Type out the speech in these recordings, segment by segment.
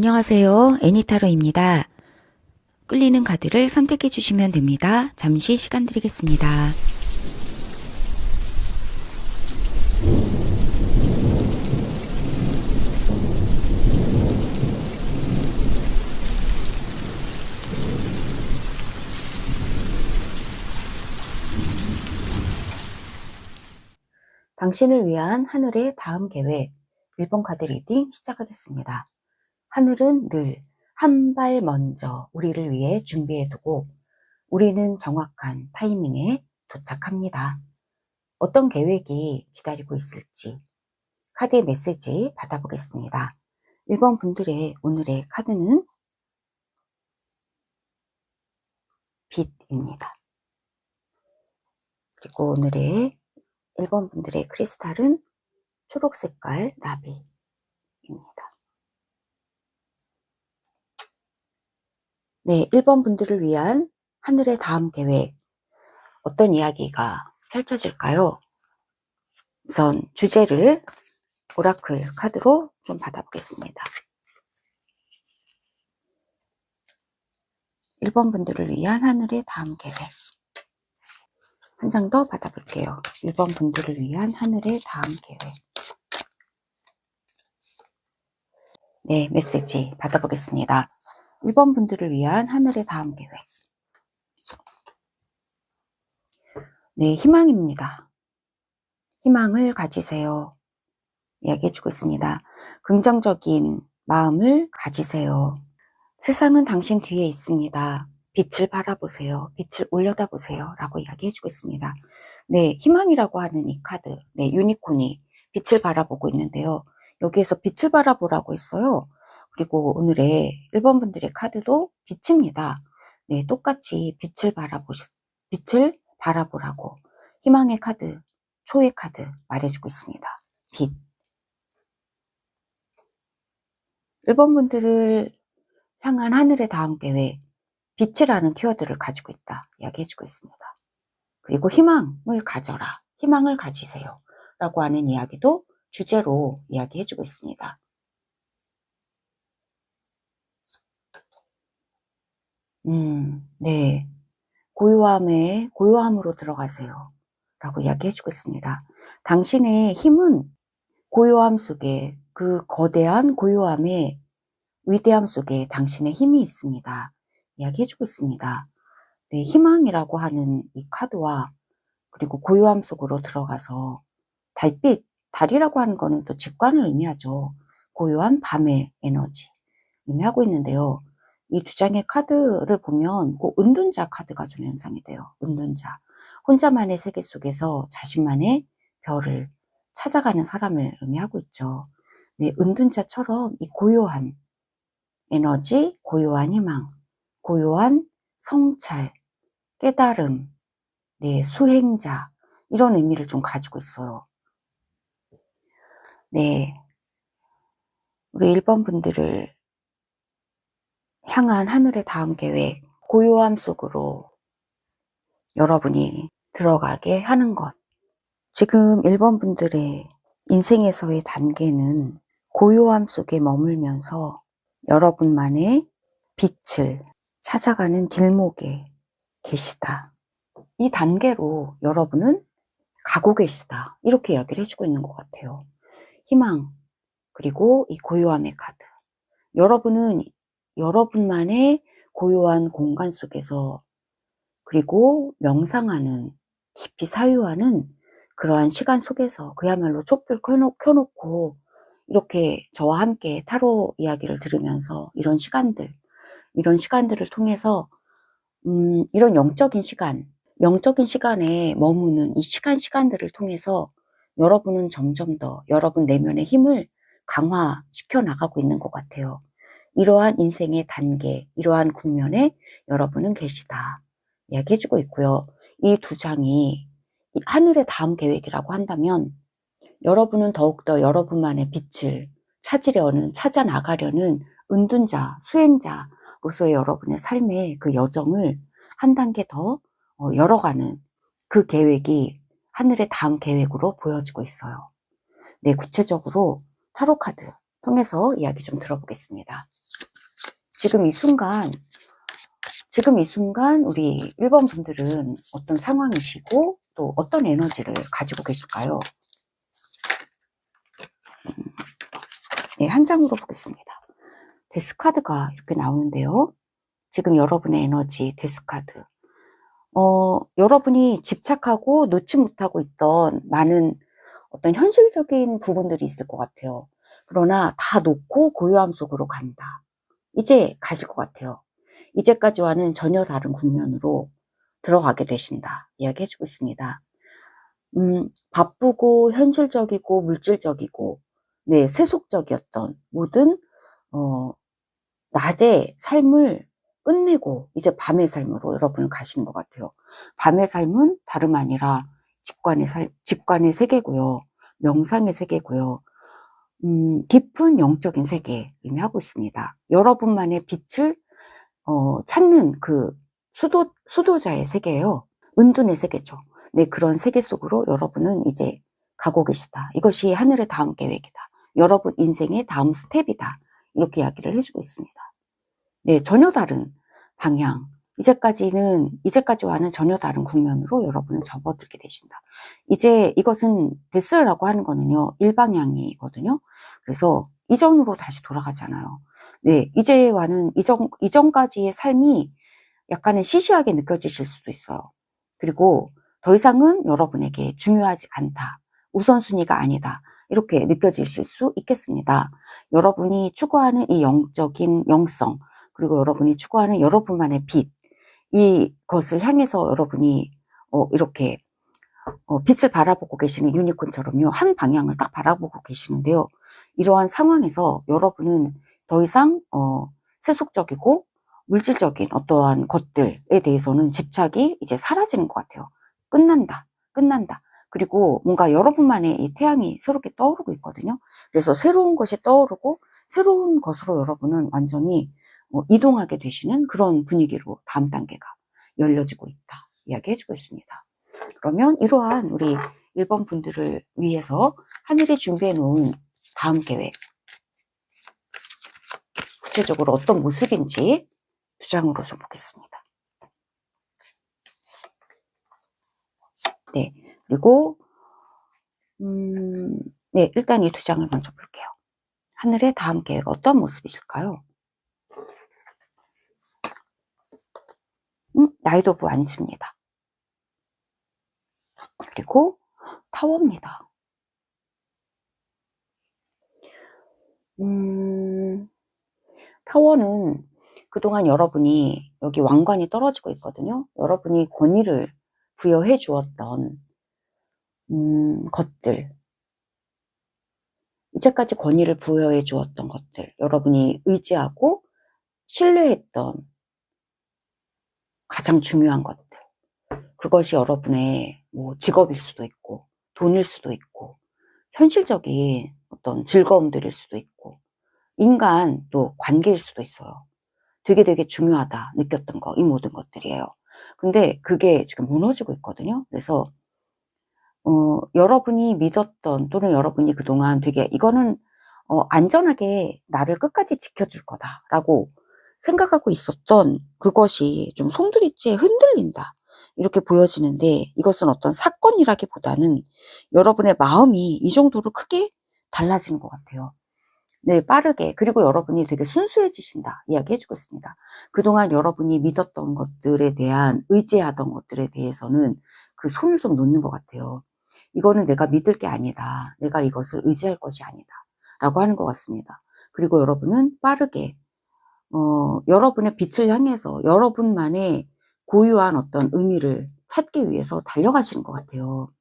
안녕하세요. 애니타로입니다. 끌리는 카드를 선택해 주시면 됩니다. 잠시 시간 드리겠습니다. 당신을 위한 하늘의 다음 계획 1번 카드 리딩 시작하겠습니다. 하늘은 늘 한 발 먼저 우리를 위해 준비해두고 우리는 정확한 타이밍에 도착합니다. 어떤 계획이 기다리고 있을지 카드의 메시지 받아보겠습니다. 1번 분들의 오늘의 카드는 빛입니다. 그리고 오늘의 1번 분들의 크리스탈은 초록 색깔 나비입니다. 네, 1번 분들을 위한 하늘의 다음 계획 어떤 이야기가 펼쳐질까요? 우선 주제를 오라클 카드로 좀 받아보겠습니다. 1번 분들을 위한 하늘의 다음 계획 한 장 더 받아볼게요. 1번 분들을 위한 하늘의 다음 계획. 네, 메시지 받아보겠습니다. 1번 분들을 위한 하늘의 다음 계획. 네, 희망입니다. 희망을 가지세요. 이야기해주고 있습니다. 긍정적인 마음을 가지세요. 세상은 당신 뒤에 있습니다. 빛을 바라보세요. 빛을 올려다보세요. 라고 이야기해주고 있습니다. 네, 희망이라고 하는 이 카드, 네, 유니콘이 빛을 바라보고 있는데요. 여기에서 빛을 바라보라고 했어요. 그리고 오늘의 1번 분들의 카드도 빛입니다. 네, 똑같이 빛을 바라보라고 희망의 카드, 초의 카드 말해주고 있습니다. 빛. 1번 분들을 향한 하늘의 다음 계획, 빛이라는 키워드를 가지고 있다 이야기해주고 있습니다. 그리고 희망을 가져라, 희망을 가지세요 라고 하는 이야기도 주제로 이야기해주고 있습니다. 네, 고요함으로 들어가세요 라고 이야기해주고 있습니다. 당신의 힘은 고요함 속에, 그 거대한 고요함의 위대함 속에 당신의 힘이 있습니다. 이야기해주고 있습니다. 네, 희망이라고 하는 이 카드와 그리고 고요함 속으로 들어가서 달빛, 달이라고 하는 거는 또 직관을 의미하죠. 고요한 밤의 에너지 의미하고 있는데요. 이 두 장의 카드를 보면 그 은둔자 카드가 좀 연상이 돼요. 은둔자. 혼자만의 세계 속에서 자신만의 별을 찾아가는 사람을 의미하고 있죠. 네, 은둔자처럼 이 고요한 에너지, 고요한 희망, 고요한 성찰, 깨달음, 네, 수행자 이런 의미를 좀 가지고 있어요. 네, 우리 1번 분들을 향한 하늘의 다음 계획, 고요함 속으로 여러분이 들어가게 하는 것. 지금 1번 분들의 인생에서의 단계는 고요함 속에 머물면서 여러분만의 빛을 찾아가는 길목에 계시다. 이 단계로 여러분은 가고 계시다. 이렇게 이야기를 해주고 있는 것 같아요. 희망, 그리고 이 고요함의 카드. 여러분은 여러분만의 고요한 공간 속에서 그리고 명상하는, 깊이 사유하는 그러한 시간 속에서 그야말로 촛불 켜놓고 이렇게 저와 함께 타로 이야기를 들으면서 이런 시간들을 통해서 이런 영적인 시간에 머무는 이 시간들을 통해서 여러분은 점점 더 여러분 내면의 힘을 강화시켜 나가고 있는 것 같아요. 이러한 인생의 단계, 이러한 국면에 여러분은 계시다. 이야기해주고 있고요. 이 두 장이 하늘의 다음 계획이라고 한다면 여러분은 더욱더 여러분만의 빛을 찾아 나가려는 은둔자, 수행자로서의 여러분의 삶의 그 여정을 한 단계 더 열어가는 그 계획이 하늘의 다음 계획으로 보여지고 있어요. 네, 구체적으로 타로 카드 통해서 이야기 좀 들어보겠습니다. 지금 이 순간 우리 1번 분들은 어떤 상황이시고 또 어떤 에너지를 가지고 계실까요? 네, 한 장으로 보겠습니다. 데스카드가 이렇게 나오는데요. 지금 여러분의 에너지 데스카드. 여러분이 집착하고 놓지 못하고 있던 많은 어떤 현실적인 부분들이 있을 것 같아요. 그러나 다 놓고 고요함 속으로 간다. 이제 가실 것 같아요. 이제까지와는 전혀 다른 국면으로 들어가게 되신다. 이야기해주고 있습니다. 바쁘고 현실적이고 물질적이고 네, 세속적이었던 모든 낮의 삶을 끝내고 이제 밤의 삶으로 여러분을 가시는 것 같아요. 밤의 삶은 다름 아니라 직관의 세계고요. 명상의 세계고요. 깊은 영적인 세계 의미하고 있습니다. 여러분만의 빛을 찾는 그 수도자의 세계예요. 은둔의 세계죠. 네, 그런 세계 속으로 여러분은 이제 가고 계시다. 이것이 하늘의 다음 계획이다. 여러분 인생의 다음 스텝이다. 이렇게 이야기를 해주고 있습니다. 네, 전혀 다른 방향. 이제까지와는 전혀 다른 국면으로 여러분은 접어들게 되신다. 이제 이것은 데스라고 하는 거는요, 일방향이거든요. 그래서 이전으로 다시 돌아가잖아요. 네, 이전까지의 삶이 약간은 시시하게 느껴지실 수도 있어요. 그리고 더 이상은 여러분에게 중요하지 않다. 우선순위가 아니다. 이렇게 느껴지실 수 있겠습니다. 여러분이 추구하는 이 영적인 영성, 그리고 여러분이 추구하는 여러분만의 빛, 이것을 향해서 여러분이 이렇게 빛을 바라보고 계시는 유니콘처럼요. 한 방향을 딱 바라보고 계시는데요. 이러한 상황에서 여러분은 더 이상 세속적이고 물질적인 어떠한 것들에 대해서는 집착이 이제 사라지는 것 같아요. 끝난다. 그리고 뭔가 여러분만의 이 태양이 새롭게 떠오르고 있거든요. 그래서 새로운 것이 떠오르고 새로운 것으로 여러분은 완전히 이동하게 되시는 그런 분위기로 다음 단계가 열려지고 있다. 이야기해주고 있습니다. 그러면 이러한 우리 1번 분들을 위해서 하늘이 준비해 놓은 다음 계획, 구체적으로 어떤 모습인지 두 장으로 좀 보겠습니다. 네, 그리고 네, 일단 이 두 장을 먼저 볼게요. 하늘의 다음 계획 어떤 모습이실까요? 나이트 오브 완즈입니다. 그리고 타워입니다. 타워는 그동안 여러분이 여기 왕관이 떨어지고 있거든요. 여러분이 권위를 부여해 주었던 것들, 이제까지 권위를 부여해 주었던 것들, 여러분이 의지하고 신뢰했던 가장 중요한 것들, 그것이 여러분의 뭐 직업일 수도 있고 돈일 수도 있고 현실적인 어떤 즐거움들일 수도 있고 인간 또 관계일 수도 있어요. 되게 중요하다 느꼈던 거, 이 모든 것들이에요. 근데 그게 지금 무너지고 있거든요. 그래서 여러분이 믿었던 또는 여러분이 그동안 되게 이거는 안전하게 나를 끝까지 지켜줄 거다라고 생각하고 있었던 그것이 좀 송두리째 흔들린다. 이렇게 보여지는데 이것은 어떤 사건이라기보다는 여러분의 마음이 이 정도로 크게 달라지는 것 같아요. 네, 빠르게. 그리고 여러분이 되게 순수해지신다. 이야기해주고 있습니다. 그동안 여러분이 믿었던 것들에 대한, 의지하던 것들에 대해서는 그 손을 좀 놓는 것 같아요. 이거는 내가 믿을 게 아니다. 내가 이것을 의지할 것이 아니다. 라고 하는 것 같습니다. 그리고 여러분은 빠르게, 여러분의 빛을 향해서 여러분만의 고유한 어떤 의미를 찾기 위해서 달려가시는 것 같아요.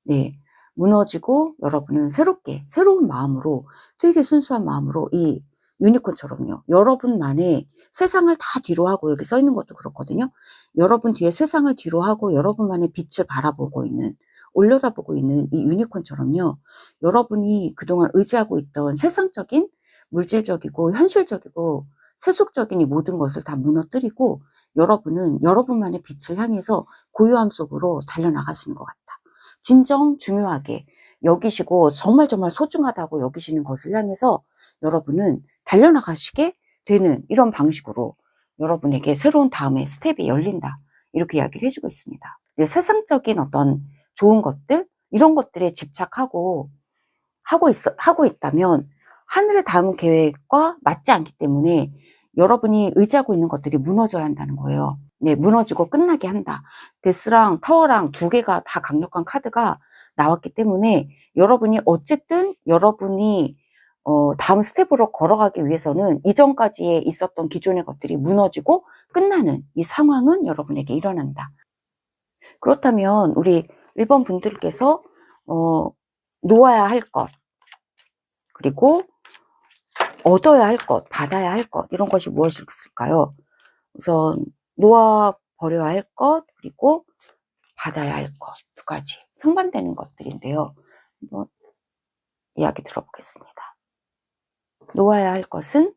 네. 무너지고 여러분은 새로운 마음으로, 되게 순수한 마음으로 이 유니콘처럼요. 여러분만의 세상을 다 뒤로 하고, 여기 써 있는 것도 그렇거든요. 여러분 뒤에 세상을 뒤로 하고 여러분만의 빛을 바라보고 있는, 올려다보고 있는 이 유니콘처럼요. 여러분이 그동안 의지하고 있던 세상적인, 물질적이고 현실적이고 세속적인 이 모든 것을 다 무너뜨리고 여러분은 여러분만의 빛을 향해서 고요함 속으로 달려나가시는 것 같다. 진정 중요하게 여기시고 정말 소중하다고 여기시는 것을 향해서 여러분은 달려나가시게 되는 이런 방식으로 여러분에게 새로운 다음의 스텝이 열린다. 이렇게 이야기를 해주고 있습니다. 세상적인 어떤 좋은 것들, 이런 것들에 집착하고 하고 있다면 하늘의 다음 계획과 맞지 않기 때문에 여러분이 의지하고 있는 것들이 무너져야 한다는 거예요. 네, 무너지고 끝나게 한다. 데스랑 타워랑 두 개가 다 강력한 카드가 나왔기 때문에 여러분이 어쨌든 여러분이 다음 스텝으로 걸어가기 위해서는 이전까지에 있었던 기존의 것들이 무너지고 끝나는 이 상황은 여러분에게 일어난다. 그렇다면 우리 1번 분들께서 놓아야 할 것, 그리고 얻어야 할 것, 받아야 할 것, 이런 것이 무엇일까요? 우선 놓아버려야 할 것, 그리고 받아야 할 것, 두 가지 상반되는 것들인데요. 한번 이야기 들어보겠습니다. 놓아야 할 것은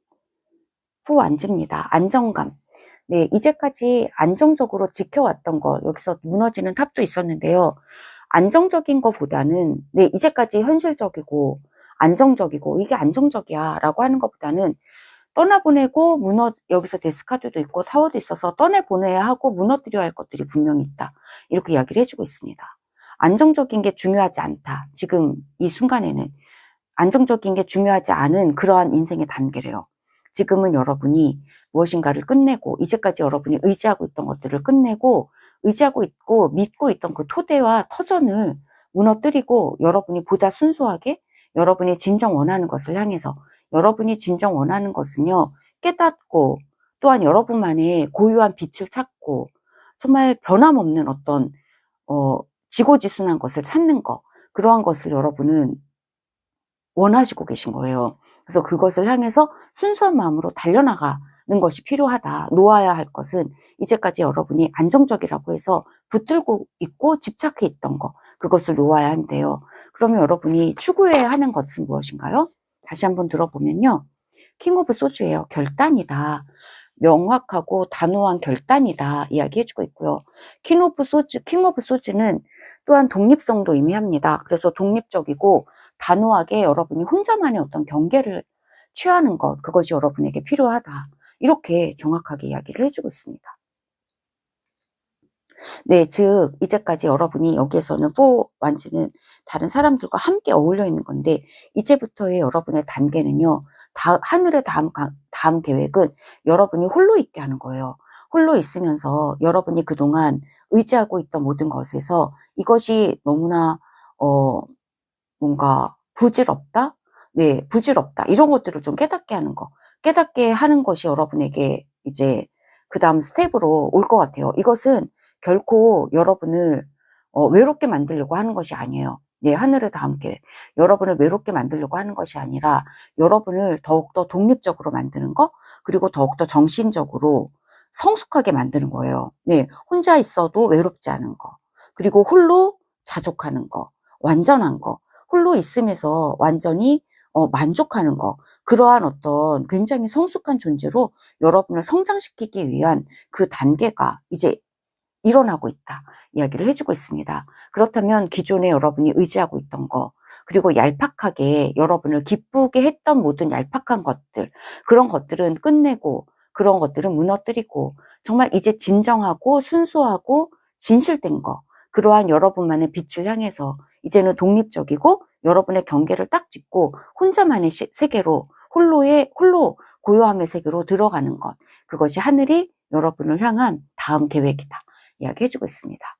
포완즈입니다. 안정감. 네, 이제까지 안정적으로 지켜왔던 것, 여기서 무너지는 탑도 있었는데요. 안정적인 것보다는, 네, 이제까지 현실적이고 안정적이고 이게 안정적이야 라고 하는 것보다는 떠나보내고 여기서 데스카드도 있고 타워도 있어서 떠내보내야 하고 무너뜨려야 할 것들이 분명히 있다. 이렇게 이야기를 해주고 있습니다. 안정적인 게 중요하지 않다. 지금 이 순간에는 안정적인 게 중요하지 않은 그러한 인생의 단계래요. 지금은 여러분이 무엇인가를 끝내고 이제까지 여러분이 의지하고 있던 것들을 끝내고 의지하고 있고 믿고 있던 그 토대와 터전을 무너뜨리고 여러분이 보다 순수하게 여러분이 진정 원하는 것을 향해서 여러분이 진정 원하는 것은요, 깨닫고 또한 여러분만의 고유한 빛을 찾고 정말 변함없는 어떤 지고지순한 것을 찾는 것, 그러한 것을 여러분은 원하시고 계신 거예요. 그래서 그것을 향해서 순수한 마음으로 달려나가는 것이 필요하다. 놓아야 할 것은 이제까지 여러분이 안정적이라고 해서 붙들고 있고 집착해 있던 것, 그것을 놓아야 한대요. 그러면 여러분이 추구해야 하는 것은 무엇인가요? 다시 한번 들어보면요. 킹 오브 소주예요. 결단이다. 명확하고 단호한 결단이다. 이야기해주고 있고요. 킹 오브 소주는 또한 독립성도 의미합니다. 그래서 독립적이고 단호하게 여러분이 혼자만의 어떤 경계를 취하는 것, 그것이 여러분에게 필요하다. 이렇게 정확하게 이야기를 해주고 있습니다. 네, 즉 이제까지 여러분이 여기에서는 4완즈는 다른 사람들과 함께 어울려 있는 건데 이제부터의 여러분의 단계는요. 하늘의 다음 계획은 여러분이 홀로 있게 하는 거예요. 홀로 있으면서 여러분이 그동안 의지하고 있던 모든 것에서 이것이 너무나 뭔가 부질없다? 네, 부질없다. 이런 것들을 좀 깨닫게 하는 거. 깨닫게 하는 것이 여러분에게 이제 그 다음 스텝으로 올 것 같아요. 이것은 결코 여러분을 외롭게 만들려고 하는 것이 아니에요. 네, 하늘을 다 함께 여러분을 외롭게 만들려고 하는 것이 아니라 여러분을 더욱더 독립적으로 만드는 거, 그리고 더욱더 정신적으로 성숙하게 만드는 거예요. 네, 혼자 있어도 외롭지 않은 거, 그리고 홀로 자족하는 거, 완전한 거, 홀로 있음에서 완전히 만족하는 거, 그러한 어떤 굉장히 성숙한 존재로 여러분을 성장시키기 위한 그 단계가 이제 일어나고 있다. 이야기를 해주고 있습니다. 그렇다면 기존에 여러분이 의지하고 있던 거, 그리고 얄팍하게 여러분을 기쁘게 했던 모든 얄팍한 것들, 그런 것들은 끝내고, 그런 것들은 무너뜨리고, 정말 이제 진정하고 순수하고 진실된 거, 그러한 여러분만의 빛을 향해서 이제는 독립적이고 여러분의 경계를 딱 짚고 혼자만의 세계로 홀로 고요함의 세계로 들어가는 것, 그것이 하늘이 여러분을 향한 다음 계획이다. 이야기해주고 있습니다.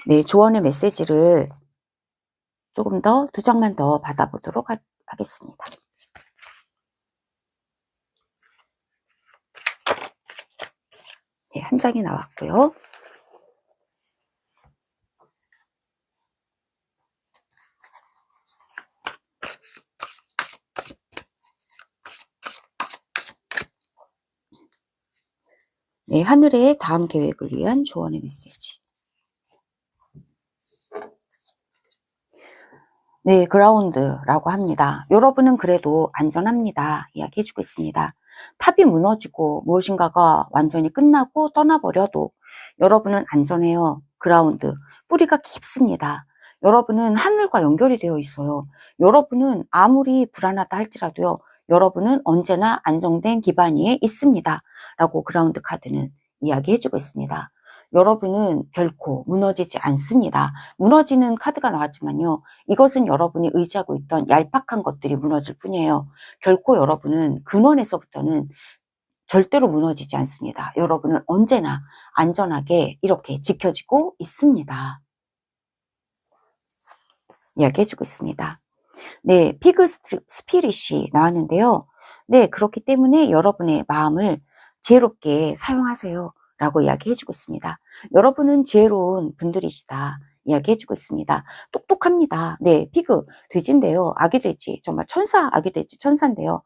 네, 조언의 메시지를 조금 더 2장만 더 받아보도록 하겠습니다. 네, 1장이 나왔고요. 네, 하늘의 다음 계획을 위한 조언의 메시지. 네, 그라운드라고 합니다. 여러분은 그래도 안전합니다. 이야기해주고 있습니다. 탑이 무너지고 무엇인가가 완전히 끝나고 떠나버려도 여러분은 안전해요. 그라운드. 뿌리가 깊습니다. 여러분은 하늘과 연결이 되어 있어요. 여러분은 아무리 불안하다 할지라도요. 여러분은 언제나 안정된 기반 위에 있습니다. 라고 그라운드 카드는 이야기해주고 있습니다. 여러분은 결코 무너지지 않습니다. 무너지는 카드가 나왔지만요. 이것은 여러분이 의지하고 있던 얄팍한 것들이 무너질 뿐이에요. 결코 여러분은 근원에서부터는 절대로 무너지지 않습니다. 여러분은 언제나 안전하게 이렇게 지켜지고 있습니다. 이야기해주고 있습니다. 네, 피그 스피릿이 나왔는데요. 네, 그렇기 때문에 여러분의 마음을 지혜롭게 사용하세요. 라고 이야기해주고 있습니다. 여러분은 지혜로운 분들이시다. 이야기해주고 있습니다. 똑똑합니다. 네, 피그, 돼지인데요. 아기 돼지, 정말 천사, 아기 돼지, 천사인데요.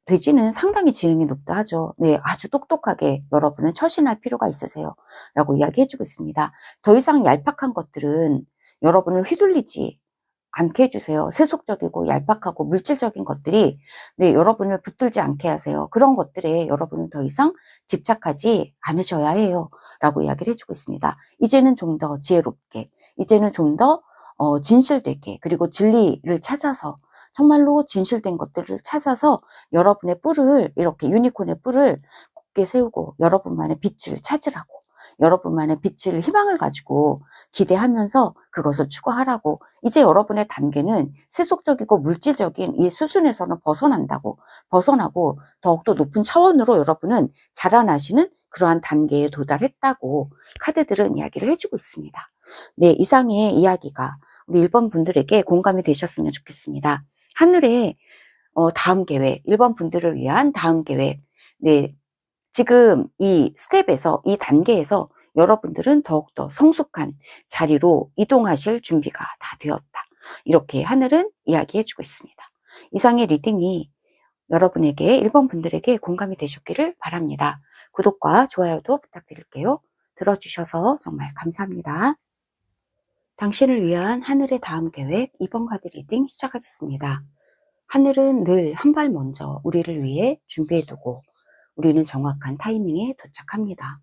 돼지는 상당히 지능이 높다 하죠. 네, 아주 똑똑하게 여러분은 처신할 필요가 있으세요. 라고 이야기해주고 있습니다. 더 이상 얄팍한 것들은 여러분을 휘둘리지 않게 해주세요. 세속적이고 얄팍하고 물질적인 것들이 네, 여러분을 붙들지 않게 하세요. 그런 것들에 여러분은 더 이상 집착하지 않으셔야 해요. 라고 이야기를 해주고 있습니다. 이제는 좀 더 지혜롭게, 이제는 좀 더 진실되게, 그리고 진리를 찾아서 정말로 진실된 것들을 찾아서 여러분의 뿔을 이렇게 유니콘의 뿔을 곧게 세우고 여러분만의 빛을 찾으라고, 여러분만의 빛을 희망을 가지고 기대하면서 그것을 추구하라고. 이제 여러분의 단계는 세속적이고 물질적인 이 수준에서는 벗어나고 더욱더 높은 차원으로 여러분은 자라나시는 그러한 단계에 도달했다고 카드들은 이야기를 해주고 있습니다. 네, 이상의 이야기가 우리 1번 분들에게 공감이 되셨으면 좋겠습니다. 하늘의 다음 계획, 1번 분들을 위한 다음 계획. 네, 지금 이 스텝에서, 이 단계에서 여러분들은 더욱더 성숙한 자리로 이동하실 준비가 다 되었다. 이렇게 하늘은 이야기해주고 있습니다. 이상의 리딩이 여러분에게 1번 분들에게 공감이 되셨기를 바랍니다. 구독과 좋아요도 부탁드릴게요. 들어주셔서 정말 감사합니다. 당신을 위한 하늘의 다음 계획 2번 카드 리딩 시작하겠습니다. 하늘은 늘 한 발 먼저 우리를 위해 준비해두고 우리는 정확한 타이밍에 도착합니다.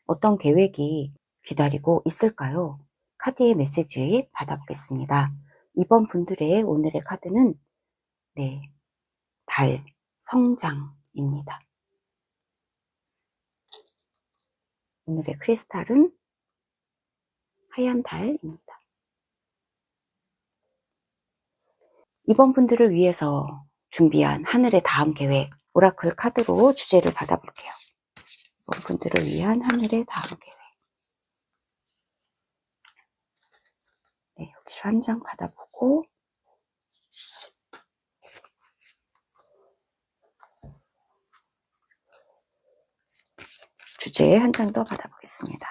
어떤 계획이 기다리고 있을까요? 카드의 메시지 받아보겠습니다. 2번 분들의 오늘의 카드는 네, 달, 성장입니다. 오늘의 크리스탈은 하얀 달입니다. 2번 분들을 위해서 준비한 하늘의 다음 계획, 오라클 카드로 주제를 받아볼게요. 2번 분들을 위한 하늘의 다음 계획. 네, 여기서 한 장 받아보고 주제 한 장 더 받아보겠습니다.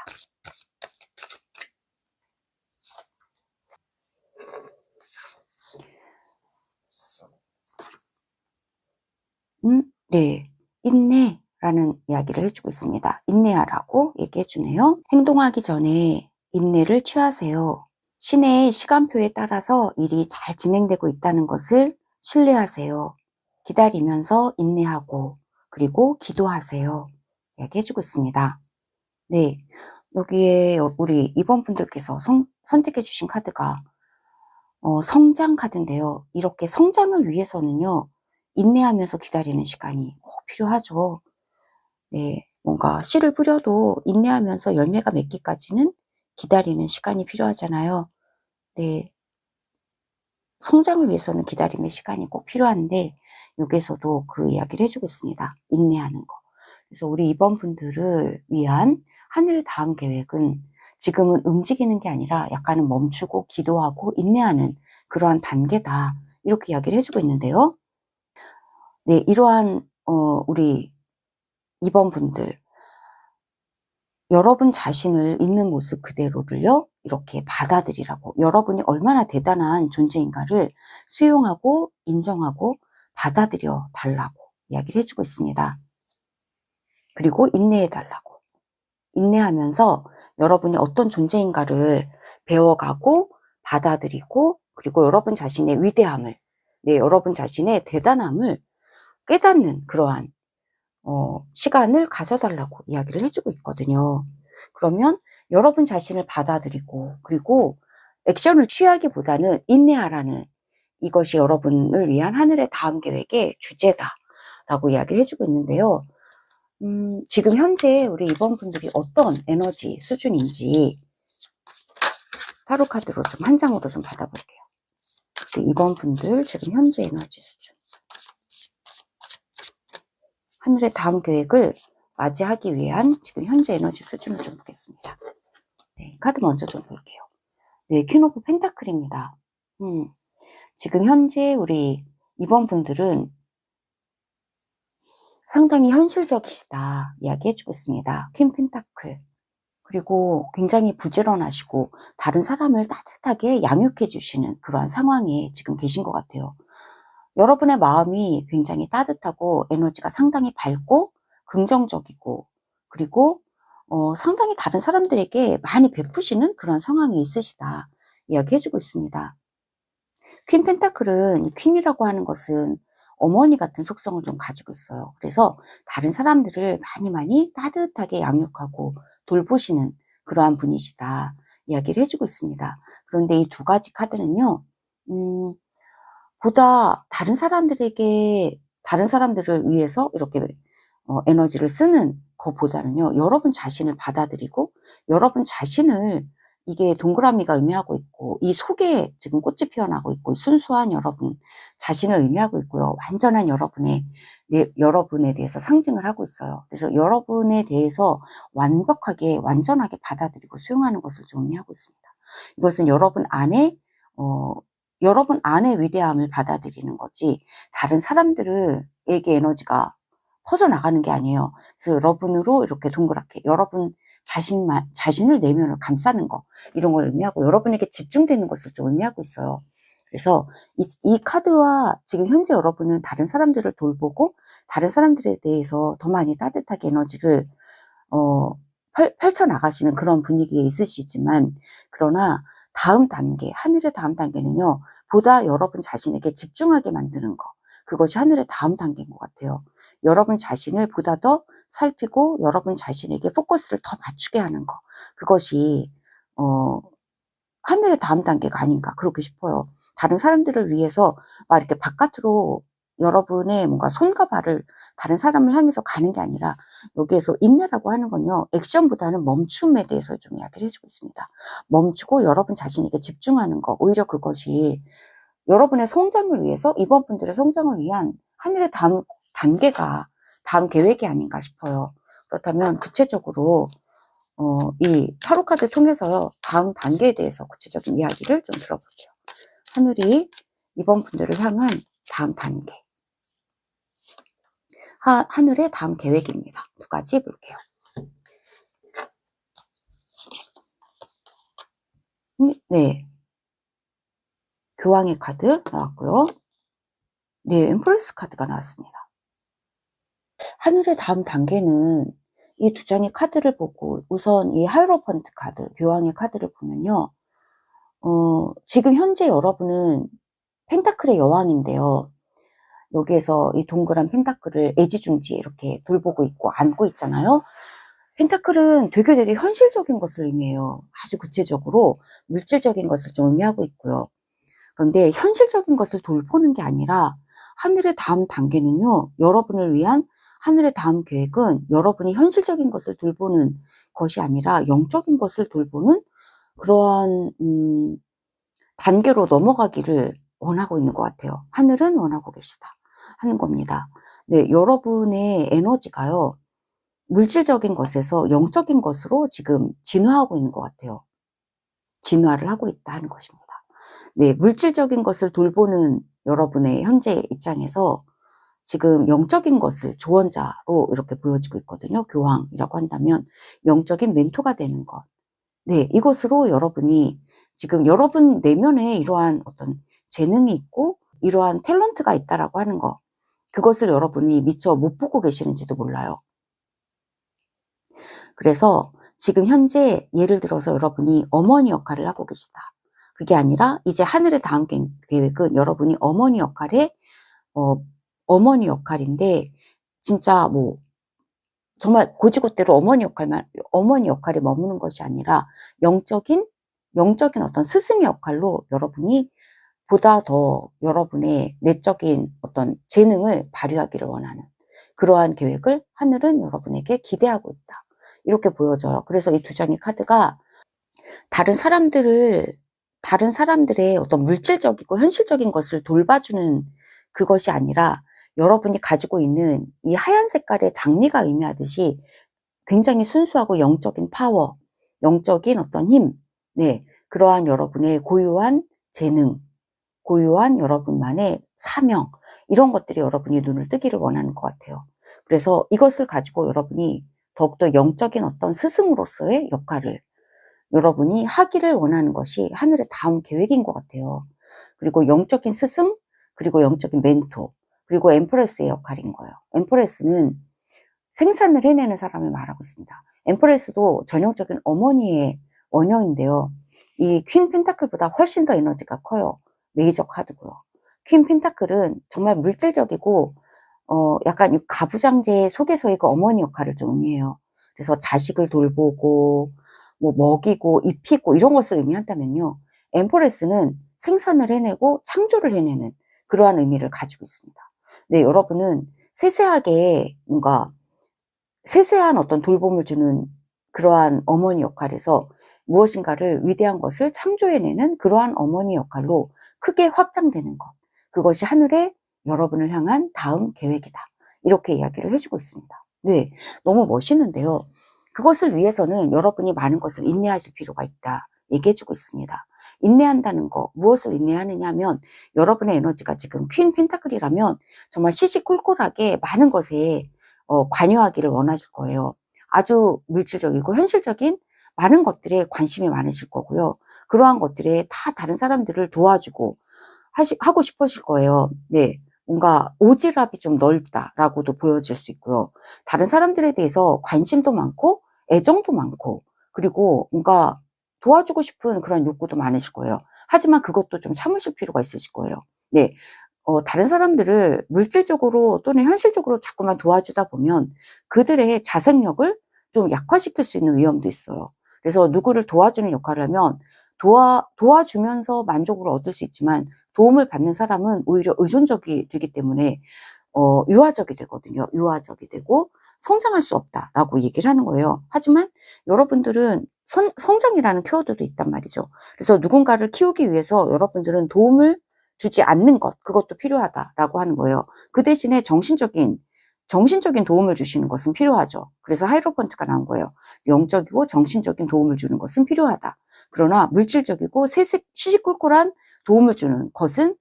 네, 인내라는 이야기를 해주고 있습니다. 인내하라고 얘기해주네요. 행동하기 전에 인내를 취하세요. 신의 시간표에 따라서 일이 잘 진행되고 있다는 것을 신뢰하세요. 기다리면서 인내하고 그리고 기도하세요. 이야기해주고 있습니다. 네, 여기에 우리 2번 분들께서 선택해주신 카드가 성장 카드인데요. 이렇게 성장을 위해서는요, 인내하면서 기다리는 시간이 꼭 필요하죠. 네, 뭔가 씨를 뿌려도 인내하면서 열매가 맺기까지는 기다리는 시간이 필요하잖아요. 네, 성장을 위해서는 기다림의 시간이 꼭 필요한데 여기에서도 그 이야기를 해주고 있습니다. 인내하는 거. 그래서 우리 2번 분들을 위한 하늘 다음 계획은 지금은 움직이는 게 아니라 약간은 멈추고 기도하고 인내하는 그러한 단계다. 이렇게 이야기를 해주고 있는데요. 네, 이러한 우리 2번 분들, 여러분 자신을 있는 모습 그대로를요, 이렇게 받아들이라고, 여러분이 얼마나 대단한 존재인가를 수용하고 인정하고 받아들여 달라고 이야기를 해주고 있습니다. 그리고 인내해 달라고. 인내하면서 여러분이 어떤 존재인가를 배워가고 받아들이고, 그리고 여러분 자신의 위대함을, 네, 여러분 자신의 대단함을 깨닫는 그러한 시간을 가져달라고 이야기를 해주고 있거든요. 그러면 여러분 자신을 받아들이고, 그리고 액션을 취하기보다는 인내하라는, 이것이 여러분을 위한 하늘의 다음 계획의 주제다라고 이야기를 해주고 있는데요. 지금 현재 우리 이번 분들이 어떤 에너지 수준인지 타로 카드로 좀 한 장으로 좀 받아볼게요. 우리 이번 분들 지금 현재 에너지 수준, 하늘의 다음 계획을 맞이하기 위한 지금 현재 에너지 수준을 좀 보겠습니다. 네, 카드 먼저 좀 볼게요. 네, 퀸 오브 펜타클입니다. 지금 현재 우리 이번 분들은 상당히 현실적이시다 이야기해주고 있습니다. 퀸 펜타클. 그리고 굉장히 부지런하시고 다른 사람을 따뜻하게 양육해 주시는 그러한 상황에 지금 계신 것 같아요. 여러분의 마음이 굉장히 따뜻하고 에너지가 상당히 밝고 긍정적이고, 그리고 상당히 다른 사람들에게 많이 베푸시는 그런 상황이 있으시다 이야기해주고 있습니다. 퀸 펜타클은, 이 퀸이라고 하는 것은 어머니 같은 속성을 좀 가지고 있어요. 그래서 다른 사람들을 많이 따뜻하게 양육하고 돌보시는 그러한 분이시다 이야기를 해주고 있습니다. 그런데 이 두 가지 카드는요, 보다 다른 사람들을 위해서 이렇게 에너지를 쓰는 것보다는요, 여러분 자신을 받아들이고 여러분 자신을, 이게 동그라미가 의미하고 있고 이 속에 지금 꽃이 피어나고 있고 순수한 여러분 자신을 의미하고 있고요. 완전한 여러분에 대해서 상징을 하고 있어요. 그래서 여러분에 대해서 완전하게 받아들이고 수용하는 것을 좀 의미하고 있습니다. 이것은 여러분 안에 위대함을 받아들이는 거지 다른 사람들에게 에너지가 퍼져나가는 게 아니에요. 그래서 여러분으로 이렇게 동그랗게 여러분 자신을 내면을 감싸는 거, 이런 걸 의미하고 여러분에게 집중되는 것을 좀 의미하고 있어요. 그래서 이 카드와 지금 현재 여러분은 다른 사람들을 돌보고 다른 사람들에 대해서 더 많이 따뜻하게 에너지를 펼쳐나가시는 그런 분위기에 있으시지만, 그러나 다음 단계, 하늘의 다음 단계는요, 보다 여러분 자신에게 집중하게 만드는 거, 그것이 하늘의 다음 단계인 것 같아요. 여러분 자신을 보다 더 살피고 여러분 자신에게 포커스를 더 맞추게 하는 거, 그것이 하늘의 다음 단계가 아닌가 그렇게 싶어요. 다른 사람들을 위해서 막 이렇게 바깥으로 여러분의 뭔가 손과 발을 다른 사람을 향해서 가는 게 아니라, 여기에서 인내라고 하는 건요, 액션보다는 멈춤에 대해서 좀 이야기를 해주고 있습니다. 멈추고 여러분 자신에게 집중하는 거, 오히려 그것이 여러분의 성장을 위해서, 이번 분들의 성장을 위한 하늘의 다음 단계가, 다음 계획이 아닌가 싶어요. 그렇다면 구체적으로 이 타로 카드 통해서요, 다음 단계에 대해서 구체적인 이야기를 좀 들어볼게요. 하늘이 이번 분들을 향한 다음 단계, 하늘의 다음 계획입니다. 두 가지 볼게요. 네, 교황의 카드 나왔고요. 네, 엠프레스 카드가 나왔습니다. 하늘의 다음 단계는 이 두 장의 카드를 보고, 우선 이 하이로펀트 카드, 교황의 카드를 보면요, 지금 현재 여러분은 펜타클의 여왕인데요, 여기에서 이 동그란 펜타클을 애지중지 이렇게 돌보고 있고 안고 있잖아요. 펜타클은 되게 현실적인 것을 의미해요. 아주 구체적으로 물질적인 것을 좀 의미하고 있고요. 그런데 현실적인 것을 돌보는 게 아니라, 하늘의 다음 단계는요, 여러분을 위한 하늘의 다음 계획은 여러분이 현실적인 것을 돌보는 것이 아니라 영적인 것을 돌보는 그러한 단계로 넘어가기를 원하고 있는 것 같아요. 하늘은 원하고 계시다 하는 겁니다. 네, 여러분의 에너지가요, 물질적인 것에서 영적인 것으로 지금 진화하고 있는 것 같아요. 진화를 하고 있다 하는 것입니다. 네, 물질적인 것을 돌보는 여러분의 현재 입장에서 지금 영적인 것을 조언자로 이렇게 보여지고 있거든요. 교황이라고 한다면 영적인 멘토가 되는 것. 네, 이것으로 여러분이 지금 여러분 내면에 이러한 어떤 재능이 있고 이러한 탤런트가 있다라고 하는 거, 그것을 여러분이 미처 못 보고 계시는지도 몰라요. 그래서 지금 현재 예를 들어서 여러분이 어머니 역할을 하고 계시다. 그게 아니라 이제 하늘의 다음 계획은 여러분이 어머니 역할인데, 진짜 뭐 정말 고지고대로 어머니 역할에 머무는 것이 아니라 영적인 영적인 어떤 스승의 역할로 여러분이 보다 더 여러분의 내적인 어떤 재능을 발휘하기를 원하는 그러한 계획을 하늘은 여러분에게 기대하고 있다. 이렇게 보여져요. 그래서 이 두 장의 카드가 다른 사람들의 어떤 물질적이고 현실적인 것을 돌봐주는 그것이 아니라 여러분이 가지고 있는 이 하얀 색깔의 장미가 의미하듯이 굉장히 순수하고 영적인 파워, 영적인 어떤 힘, 네, 그러한 여러분의 고유한 재능, 고유한 여러분만의 사명, 이런 것들이 여러분이 눈을 뜨기를 원하는 것 같아요. 그래서 이것을 가지고 여러분이 더욱더 영적인 어떤 스승으로서의 역할을 여러분이 하기를 원하는 것이 하늘의 다음 계획인 것 같아요. 그리고 영적인 스승, 그리고 영적인 멘토, 그리고 엠프레스의 역할인 거예요. 엠프레스는 생산을 해내는 사람을 말하고 있습니다. 엠프레스도 전형적인 어머니의 원형인데요. 이 퀸 펜타클보다 훨씬 더 에너지가 커요. 메이저 카드고요. 퀸 펜타클은 정말 물질적이고 약간 이 가부장제 속에서의 그 어머니 역할을 좀 의미해요. 그래서 자식을 돌보고 뭐 먹이고 입히고 이런 것을 의미한다면요. 엠프레스는 생산을 해내고 창조를 해내는 그러한 의미를 가지고 있습니다. 네, 여러분은 세세하게 뭔가 세세한 어떤 돌봄을 주는 그러한 어머니 역할에서 무엇인가를 위대한 것을 창조해내는 그러한 어머니 역할로 크게 확장되는 것. 그것이 하늘의 여러분을 향한 다음 계획이다. 이렇게 이야기를 해주고 있습니다. 네, 너무 멋있는데요. 그것을 위해서는 여러분이 많은 것을 인내하실 필요가 있다. 얘기해주고 있습니다. 인내한다는 거, 무엇을 인내하느냐 하면 여러분의 에너지가 지금 퀸 펜타클이라면 정말 시시콜콜하게 많은 것에 관여하기를 원하실 거예요. 아주 물질적이고 현실적인 많은 것들에 관심이 많으실 거고요. 그러한 것들에 다 다른 사람들을 도와주고 하고 싶으실 거예요. 네. 뭔가 오지랖이 좀 넓다라고도 보여질 수 있고요. 다른 사람들에 대해서 관심도 많고 애정도 많고 그리고 뭔가 도와주고 싶은 그런 욕구도 많으실 거예요. 하지만 그것도 좀 참으실 필요가 있으실 거예요. 네. 다른 사람들을 물질적으로 또는 현실적으로 자꾸만 도와주다 보면 그들의 자생력을 좀 약화시킬 수 있는 위험도 있어요. 그래서 누구를 도와주는 역할을 하면 도와주면서 만족을 얻을 수 있지만 도움을 받는 사람은 오히려 의존적이 되기 때문에 유아적이 되거든요. 유아적이 되고 성장할 수 없다라고 얘기를 하는 거예요. 하지만 여러분들은 성장이라는 키워드도 있단 말이죠. 그래서 누군가를 키우기 위해서 여러분들은 도움을 주지 않는 것, 그것도 필요하다라고 하는 거예요. 그 대신에 정신적인 도움을 주시는 것은 필요하죠. 그래서 하이로펀트가 나온 거예요. 영적이고 정신적인 도움을 주는 것은 필요하다. 그러나 물질적이고 시시콜콜한 도움을 주는 것은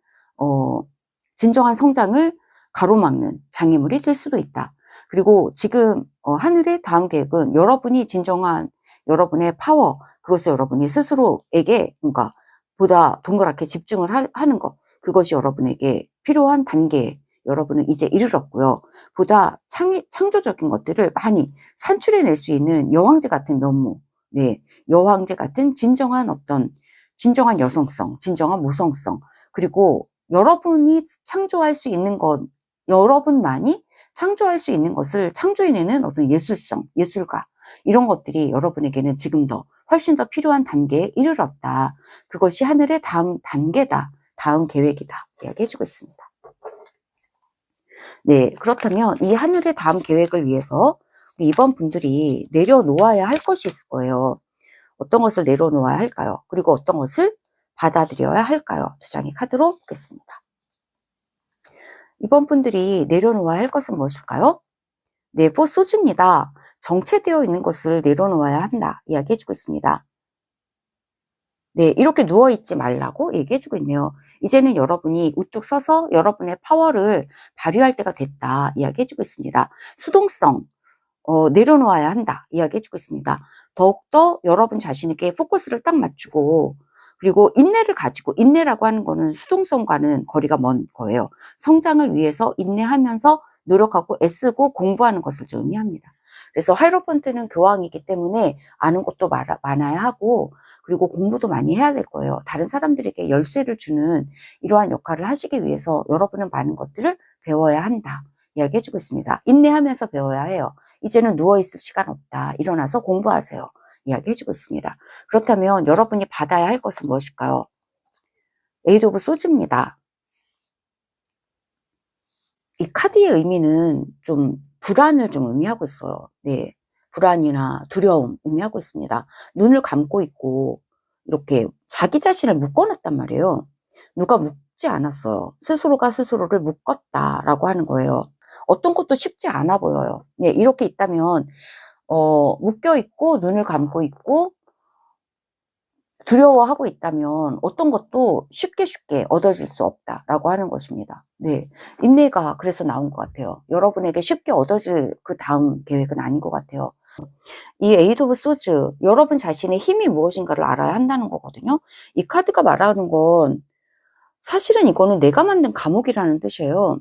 진정한 성장을 가로막는 장애물이 될 수도 있다. 그리고 지금 하늘의 다음 계획은 여러분이 진정한 여러분의 파워, 그것을 여러분이 스스로에게 뭔가 보다 동그랗게 집중을 하는 것, 그것이 여러분에게 필요한 단계에 여러분은 이제 이르렀고요. 보다 창조적인 것들을 많이 산출해낼 수 있는 여왕제 같은 면모, 네, 여왕제 같은 진정한 여성성, 진정한 모성성, 그리고 여러분이 창조할 수 있는 것, 여러분만이 창조할 수 있는 것을 창조해내는 어떤 예술성, 예술가, 이런 것들이 여러분에게는 지금 더 훨씬 더 필요한 단계에 이르렀다. 그것이 하늘의 다음 단계다. 다음 계획이다. 이야기해주고 있습니다. 네, 그렇다면 이 하늘의 다음 계획을 위해서 이번 분들이 내려놓아야 할 것이 있을 거예요. 어떤 것을 내려놓아야 할까요? 그리고 어떤 것을 받아들여야 할까요? 두 장의 카드로 보겠습니다. 이번 분들이 내려놓아야 할 것은 무엇일까요? 네, 소즈입니다. 정체되어 있는 것을 내려놓아야 한다. 이야기해주고 있습니다. 네, 이렇게 누워있지 말라고 얘기해주고 있네요. 이제는 여러분이 우뚝 서서 여러분의 파워를 발휘할 때가 됐다. 이야기해주고 있습니다. 수동성, 내려놓아야 한다. 이야기해주고 있습니다. 더욱더 여러분 자신에게 포커스를 딱 맞추고 그리고 인내를 가지고, 인내라고 하는 거는 수동성과는 거리가 먼 거예요. 성장을 위해서 인내하면서 노력하고 애쓰고 공부하는 것을 좀 의미합니다. 그래서 하이로펀트는 교황이기 때문에 아는 것도 많아야 하고 그리고 공부도 많이 해야 될 거예요. 다른 사람들에게 열쇠를 주는 이러한 역할을 하시기 위해서 여러분은 많은 것들을 배워야 한다. 이야기해주고 있습니다. 인내하면서 배워야 해요. 이제는 누워있을 시간 없다. 일어나서 공부하세요. 이야기해주고 있습니다. 그렇다면 여러분이 받아야 할 것은 무엇일까요? 에이드 오브 소즈입니다. 이 카드의 의미는 좀 불안을 좀 의미하고 있어요. 네, 불안이나 두려움 의미하고 있습니다. 눈을 감고 있고 이렇게 자기 자신을 묶어놨단 말이에요. 누가 묶지 않았어요. 스스로가 스스로를 묶었다라고 하는 거예요. 어떤 것도 쉽지 않아 보여요. 네, 이렇게 있다면 묶여 있고 눈을 감고 있고 두려워하고 있다면 어떤 것도 쉽게 얻어질 수 없다라고 하는 것입니다. 네, 인내가 그래서 나온 것 같아요. 여러분에게 쉽게 얻어질 그 다음 계획은 아닌 것 같아요. 이 에이드 오브 소즈, 여러분 자신의 힘이 무엇인가를 알아야 한다는 거거든요. 이 카드가 말하는 건 사실은 이거는 내가 만든 감옥이라는 뜻이에요.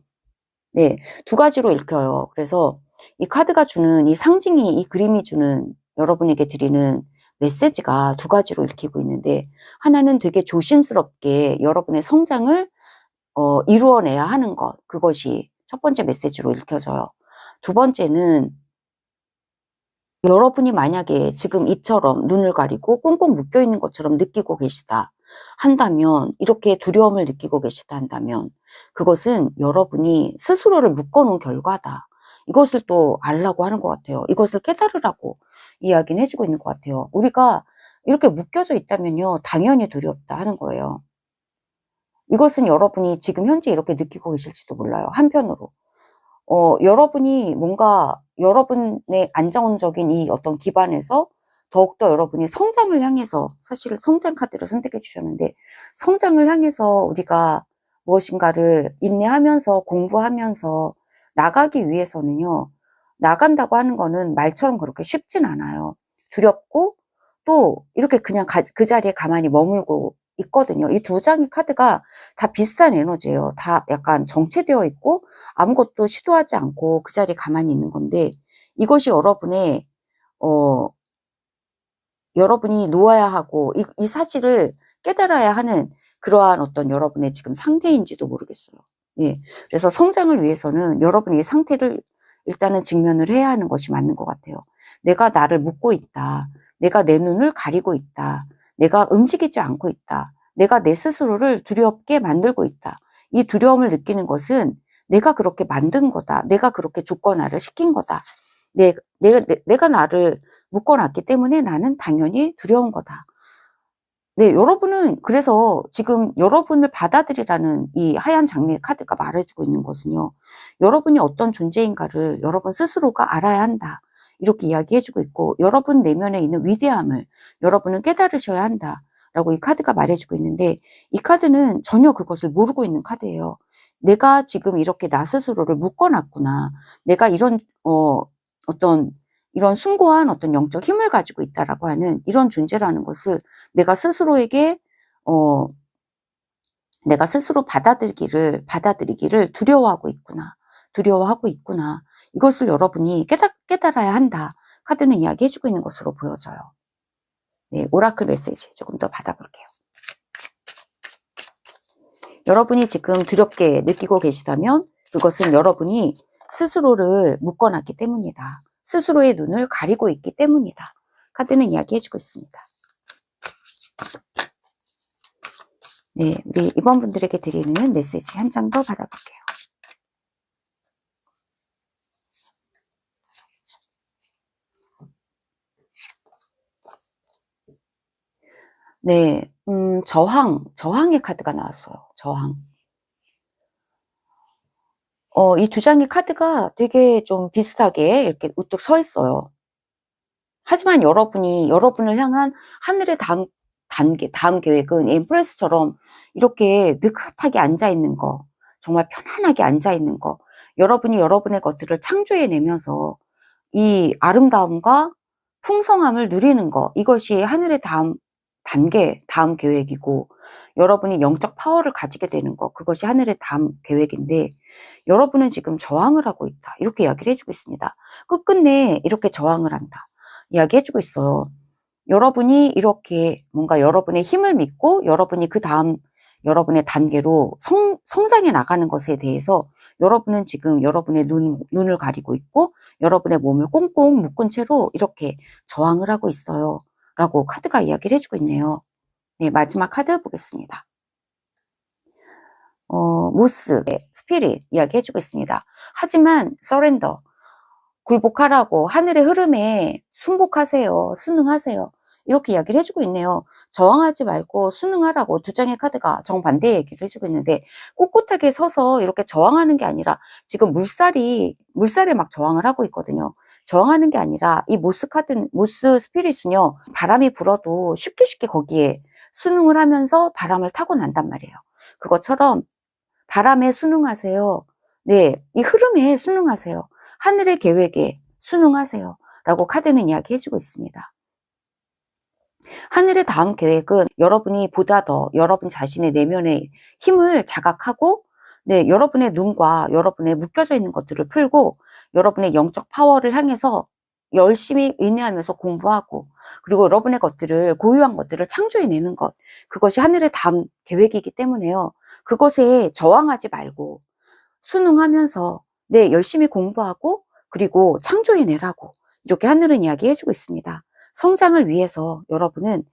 네, 두 가지로 읽혀요. 그래서 이 카드가 주는, 이 상징이, 이 그림이 주는, 여러분에게 드리는 메시지가 두 가지로 읽히고 있는데, 하나는 되게 조심스럽게 여러분의 성장을 이루어내야 하는 것, 그것이 첫 번째 메시지로 읽혀져요. 두 번째는 여러분이 만약에 지금 이처럼 눈을 가리고 꽁꽁 묶여 있는 것처럼 느끼고 계시다 한다면, 이렇게 두려움을 느끼고 계시다 한다면 그것은 여러분이 스스로를 묶어놓은 결과다. 이것을 또 알라고 하는 것 같아요. 이것을 깨달으라고 이야기는 해주고 있는 것 같아요. 우리가 이렇게 묶여져 있다면요, 당연히 두렵다 하는 거예요. 이것은 여러분이 지금 현재 이렇게 느끼고 계실지도 몰라요. 한편으로 여러분이 뭔가 여러분의 안정적인 이 어떤 기반에서 더욱더 여러분이 성장을 향해서, 사실 성장 카드를 선택해 주셨는데, 성장을 향해서 우리가 무엇인가를 인내하면서 공부하면서 나가기 위해서는요, 나간다고 하는 거는 말처럼 그렇게 쉽진 않아요. 두렵고 또 이렇게 그냥 그 자리에 가만히 머물고 있거든요. 이 두 장의 카드가 다 비슷한 에너지예요. 다 약간 정체되어 있고 아무것도 시도하지 않고 그 자리에 가만히 있는 건데, 이것이 여러분의 여러분이 놓아야 하고 이 사실을 깨달아야 하는 그러한 어떤 여러분의 지금 상태인지도 모르겠어요. 네, 그래서 성장을 위해서는 여러분의 상태를 일단은 직면을 해야 하는 것이 맞는 것 같아요. 내가 나를 묶고 있다. 내가 내 눈을 가리고 있다. 내가 움직이지 않고 있다. 내가 내 스스로를 두렵게 만들고 있다. 이 두려움을 느끼는 것은 내가 그렇게 만든 거다. 내가 그렇게 조건화를 시킨 거다. 내가 나를 묶어놨기 때문에 나는 당연히 두려운 거다. 네, 여러분은 그래서 지금 여러분을 받아들이라는 이 하얀 장미의 카드가 말해주고 있는 것은요, 여러분이 어떤 존재인가를 여러분 스스로가 알아야 한다. 이렇게 이야기해주고 있고, 여러분 내면에 있는 위대함을 여러분은 깨달으셔야 한다. 라고 이 카드가 말해주고 있는데, 이 카드는 전혀 그것을 모르고 있는 카드예요. 내가 지금 이렇게 나 스스로를 묶어놨구나. 내가 이런, 어떤 이런 숭고한 어떤 영적 힘을 가지고 있다라고 하는 이런 존재라는 것을 내가 스스로에게 내가 스스로 받아들이기를 두려워하고 있구나. 이것을 여러분이 깨달아야 한다. 카드는 이야기해주고 있는 것으로 보여져요. 네, 오라클 메시지 조금 더 받아볼게요. 여러분이 지금 두렵게 느끼고 계시다면 그것은 여러분이 스스로를 묶어놨기 때문이다. 스스로의 눈을 가리고 있기 때문이다. 카드는 이야기해주고 있습니다. 네, 우리 이번 분들에게 드리는 메시지 한 장 더 받아볼게요. 네, 저항의 카드가 나왔어요. 저항. 이 두 장의 카드가 되게 좀 비슷하게 이렇게 우뚝 서 있어요. 하지만 여러분을 향한 하늘의 다음 계획은 엠프레스처럼 이렇게 느긋하게 앉아있는 거, 정말 편안하게 앉아있는 거, 여러분이 여러분의 것들을 창조해내면서 이 아름다움과 풍성함을 누리는 거, 이것이 하늘의 다음 계획이고, 여러분이 영적 파워를 가지게 되는 거, 그것이 하늘의 다음 계획인데, 여러분은 지금 저항을 하고 있다. 이렇게 이야기를 해주고 있습니다. 끝끝내 이렇게 저항을 한다. 이야기해주고 있어요. 여러분이 이렇게 뭔가 여러분의 힘을 믿고 여러분이 그 다음 여러분의 단계로 성장해 나가는 것에 대해서 여러분은 지금 여러분의 눈을 가리고 있고 여러분의 몸을 꽁꽁 묶은 채로 이렇게 저항을 하고 있어요. 라고 카드가 이야기를 해주고 있네요. 네, 마지막 카드 보겠습니다. 모스, 스피릿 이야기 해주고 있습니다. 하지만 서렌더, 굴복하라고, 하늘의 흐름에 순복하세요. 순응하세요. 이렇게 이야기를 해주고 있네요. 저항하지 말고 순응하라고 두 장의 카드가 정반대 얘기를 해주고 있는데, 꿋꿋하게 서서 이렇게 저항하는 게 아니라 지금 물살에 막 저항을 하고 있거든요. 저항하는 게 아니라 이 모스 스피릿은요, 바람이 불어도 쉽게 거기에 순응을 하면서 바람을 타고 난단 말이에요. 그것처럼 바람에 순응하세요. 네, 이 흐름에 순응하세요. 하늘의 계획에 순응하세요. 라고 카드는 이야기해주고 있습니다. 하늘의 다음 계획은 여러분이 보다 더 여러분 자신의 내면의 힘을 자각하고, 네, 여러분의 눈과 여러분의 묶여져 있는 것들을 풀고 여러분의 영적 파워를 향해서 열심히 인내하면서 공부하고, 그리고 여러분의 것들을, 고유한 것들을 창조해내는 것, 그것이 하늘의 다음 계획이기 때문에요. 그것에 저항하지 말고 순응하면서, 네, 열심히 공부하고 그리고 창조해내라고 이렇게 하늘은 이야기해주고 있습니다. 성장을 위해서 여러분은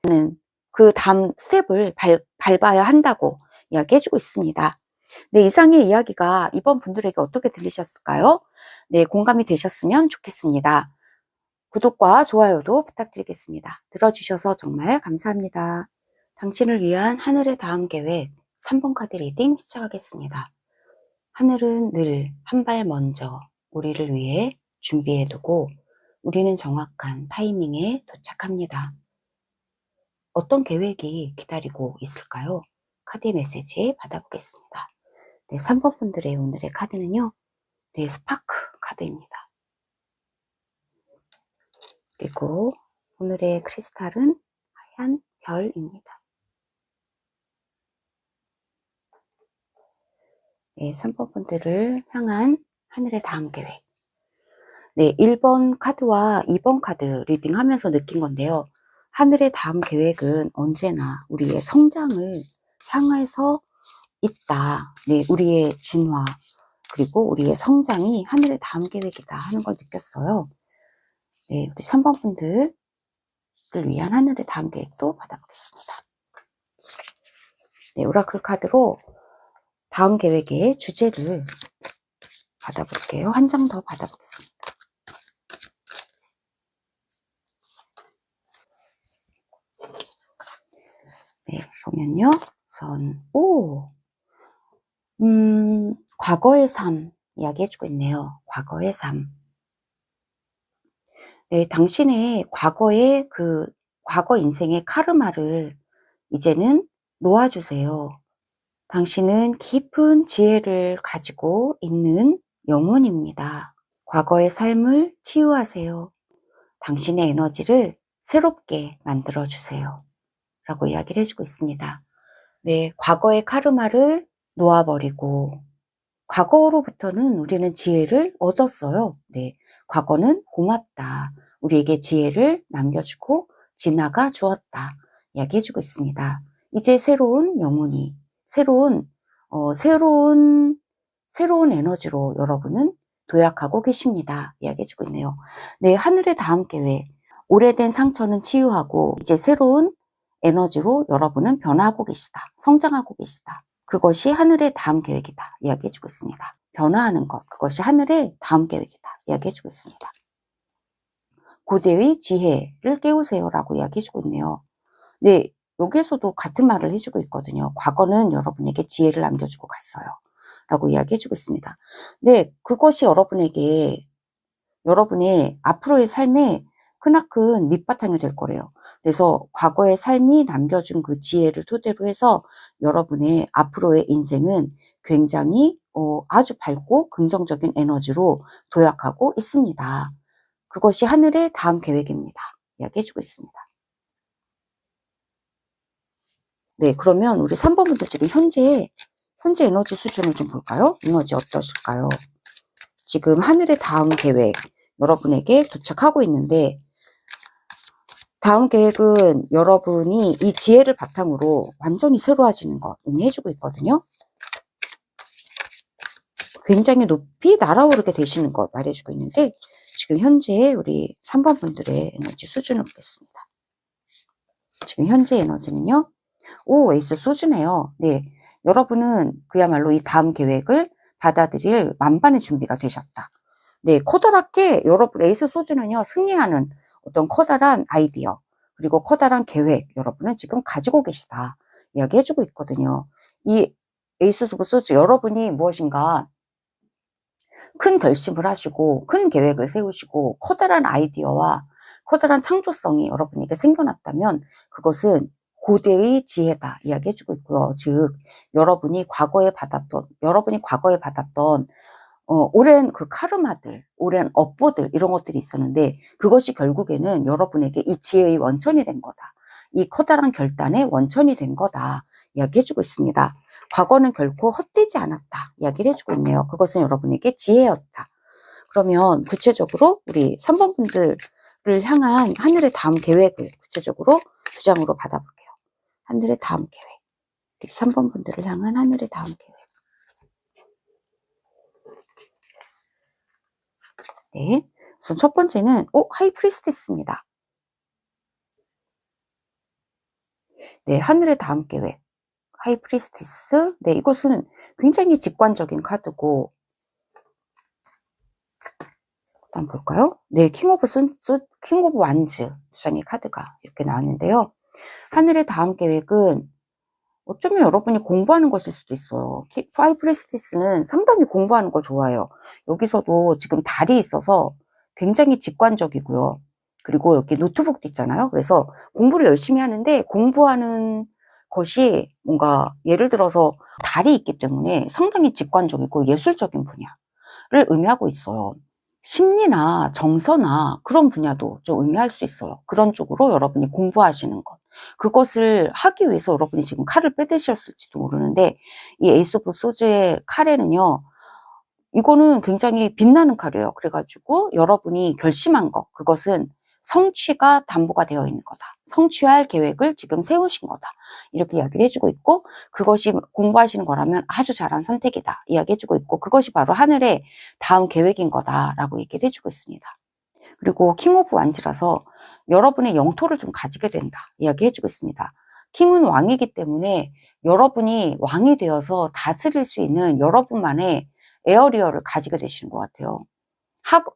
그 다음 스텝을 밟아야 한다고 이야기해주고 있습니다. 네, 이상의 이야기가 이번 분들에게 어떻게 들리셨을까요? 네, 공감이 되셨으면 좋겠습니다. 구독과 좋아요도 부탁드리겠습니다. 들어주셔서 정말 감사합니다. 당신을 위한 하늘의 다음 계획 3번 카드 리딩 시작하겠습니다. 하늘은 늘 한 발 먼저 우리를 위해 준비해두고 우리는 정확한 타이밍에 도착합니다. 어떤 계획이 기다리고 있을까요? 카드의 메시지 받아보겠습니다. 네, 3번 분들의 오늘의 카드는요, 네, 스파크 카드입니다. 그리고 오늘의 크리스탈은 하얀 별입니다. 네, 3번 분들을 향한 하늘의 다음 계획. 네, 1번 카드와 2번 카드 리딩하면서 느낀 건데요. 하늘의 다음 계획은 언제나 우리의 성장을 향해서 있다. 네, 우리의 진화, 그리고 우리의 성장이 하늘의 다음 계획이다 하는 걸 느꼈어요. 네, 우리 3번 분들을 위한 하늘의 다음 계획도 받아보겠습니다. 네, 오라클 카드로 다음 계획의 주제를 받아볼게요. 한 장 더 받아보겠습니다. 네, 보면요. 과거의 삶 이야기해주고 있네요. 과거의 삶. 네, 당신의 과거 인생의 카르마를 이제는 놓아주세요. 당신은 깊은 지혜를 가지고 있는 영혼입니다. 과거의 삶을 치유하세요. 당신의 에너지를 새롭게 만들어주세요. 라고 이야기를 해주고 있습니다. 네, 과거의 카르마를 놓아버리고, 과거로부터는 우리는 지혜를 얻었어요. 네, 과거는 고맙다. 우리에게 지혜를 남겨주고 지나가 주었다. 이야기해주고 있습니다. 이제 새로운 영혼이, 새로운 에너지로 여러분은 도약하고 계십니다. 이야기해주고 있네요. 네, 하늘의 다음 계획. 오래된 상처는 치유하고 이제 새로운 에너지로 여러분은 변화하고 계시다. 성장하고 계시다. 그것이 하늘의 다음 계획이다. 이야기해주고 있습니다. 변화하는 것, 그것이 하늘의 다음 계획이다. 이야기해주고 있습니다. 고대의 지혜를 깨우세요. 라고 이야기해주고 있네요. 네, 여기에서도 같은 말을 해주고 있거든요. 과거는 여러분에게 지혜를 남겨주고 갔어요. 라고 이야기해주고 있습니다. 네, 그것이 여러분의 앞으로의 삶에 크나큰 밑바탕이 될 거래요. 그래서 과거의 삶이 남겨준 그 지혜를 토대로 해서 여러분의 앞으로의 인생은 굉장히 아주 밝고 긍정적인 에너지로 도약하고 있습니다. 그것이 하늘의 다음 계획입니다. 이야기해주고 있습니다. 네, 그러면 우리 3번 분들 지금 현재 에너지 수준을 좀 볼까요? 에너지 어떠실까요? 지금 하늘의 다음 계획 여러분에게 도착하고 있는데, 다음 계획은 여러분이 이 지혜를 바탕으로 완전히 새로워지는 것 의미해주고 있거든요. 굉장히 높이 날아오르게 되시는 것 말해주고 있는데, 지금 현재 우리 3번 분들의 에너지 수준을 보겠습니다. 지금 현재 에너지는요. 오, 에이스 소주네요. 네. 여러분은 그야말로 이 다음 계획을 받아들일 만반의 준비가 되셨다. 네, 커다랗게 여러분 에이스 소주는요, 승리하는 어떤 커다란 아이디어, 그리고 커다란 계획, 여러분은 지금 가지고 계시다. 이야기해주고 있거든요. 이 에이스 소주, 여러분이 무엇인가 큰 결심을 하시고, 큰 계획을 세우시고, 커다란 아이디어와 커다란 창조성이 여러분에게 생겨났다면, 그것은 고대의 지혜다. 이야기해주고 있고요. 즉, 여러분이 과거에 받았던 오랜 그 카르마들, 오랜 업보들, 이런 것들이 있었는데, 그것이 결국에는 여러분에게 이 지혜의 원천이 된 거다. 이 커다란 결단의 원천이 된 거다. 이야기해주고 있습니다. 과거는 결코 헛되지 않았다. 이야기를 해주고 있네요. 그것은 여러분에게 지혜였다. 그러면 구체적으로 우리 3번 분들을 향한 하늘의 다음 계획을 구체적으로 두 장으로 받아볼게요. 하늘의 다음 계획. 우리 3번 분들을 향한 하늘의 다음 계획. 네. 우선 첫 번째는, 하이프리스티스입니다. 네, 하늘의 다음 계획. 하이프리스티스. 네, 이것은 굉장히 직관적인 카드고, 일단 볼까요? 네, 킹 오브 완즈 두 장의 카드가 이렇게 나왔는데요. 하늘의 다음 계획은 어쩌면 여러분이 공부하는 것일 수도 있어요. 하이프리스티스는 상당히 공부하는 걸 좋아해요. 여기서도 지금 달이 있어서 굉장히 직관적이고요. 그리고 여기 노트북도 있잖아요. 그래서 공부를 열심히 하는데 공부하는 것이 뭔가 예를 들어서 달이 있기 때문에 상당히 직관적이고 예술적인 분야를 의미하고 있어요. 심리나 정서나 그런 분야도 좀 의미할 수 있어요. 그런 쪽으로 여러분이 공부하시는 것. 그것을 하기 위해서 여러분이 지금 칼을 빼드셨을지도 모르는데, 이 에이스 오브 소즈의 칼에는요, 이거는 굉장히 빛나는 칼이에요. 그래가지고 여러분이 결심한 것, 그것은 성취가 담보가 되어 있는 거다. 성취할 계획을 지금 세우신 거다. 이렇게 이야기를 해주고 있고, 그것이 공부하시는 거라면 아주 잘한 선택이다. 이야기해주고 있고, 그것이 바로 하늘의 다음 계획인 거다라고 얘기를 해주고 있습니다. 그리고 킹 오브 완즈라서 여러분의 영토를 좀 가지게 된다. 이야기해주고 있습니다. 킹은 왕이기 때문에 여러분이 왕이 되어서 다스릴 수 있는 여러분만의 에어리어를 가지게 되시는 것 같아요.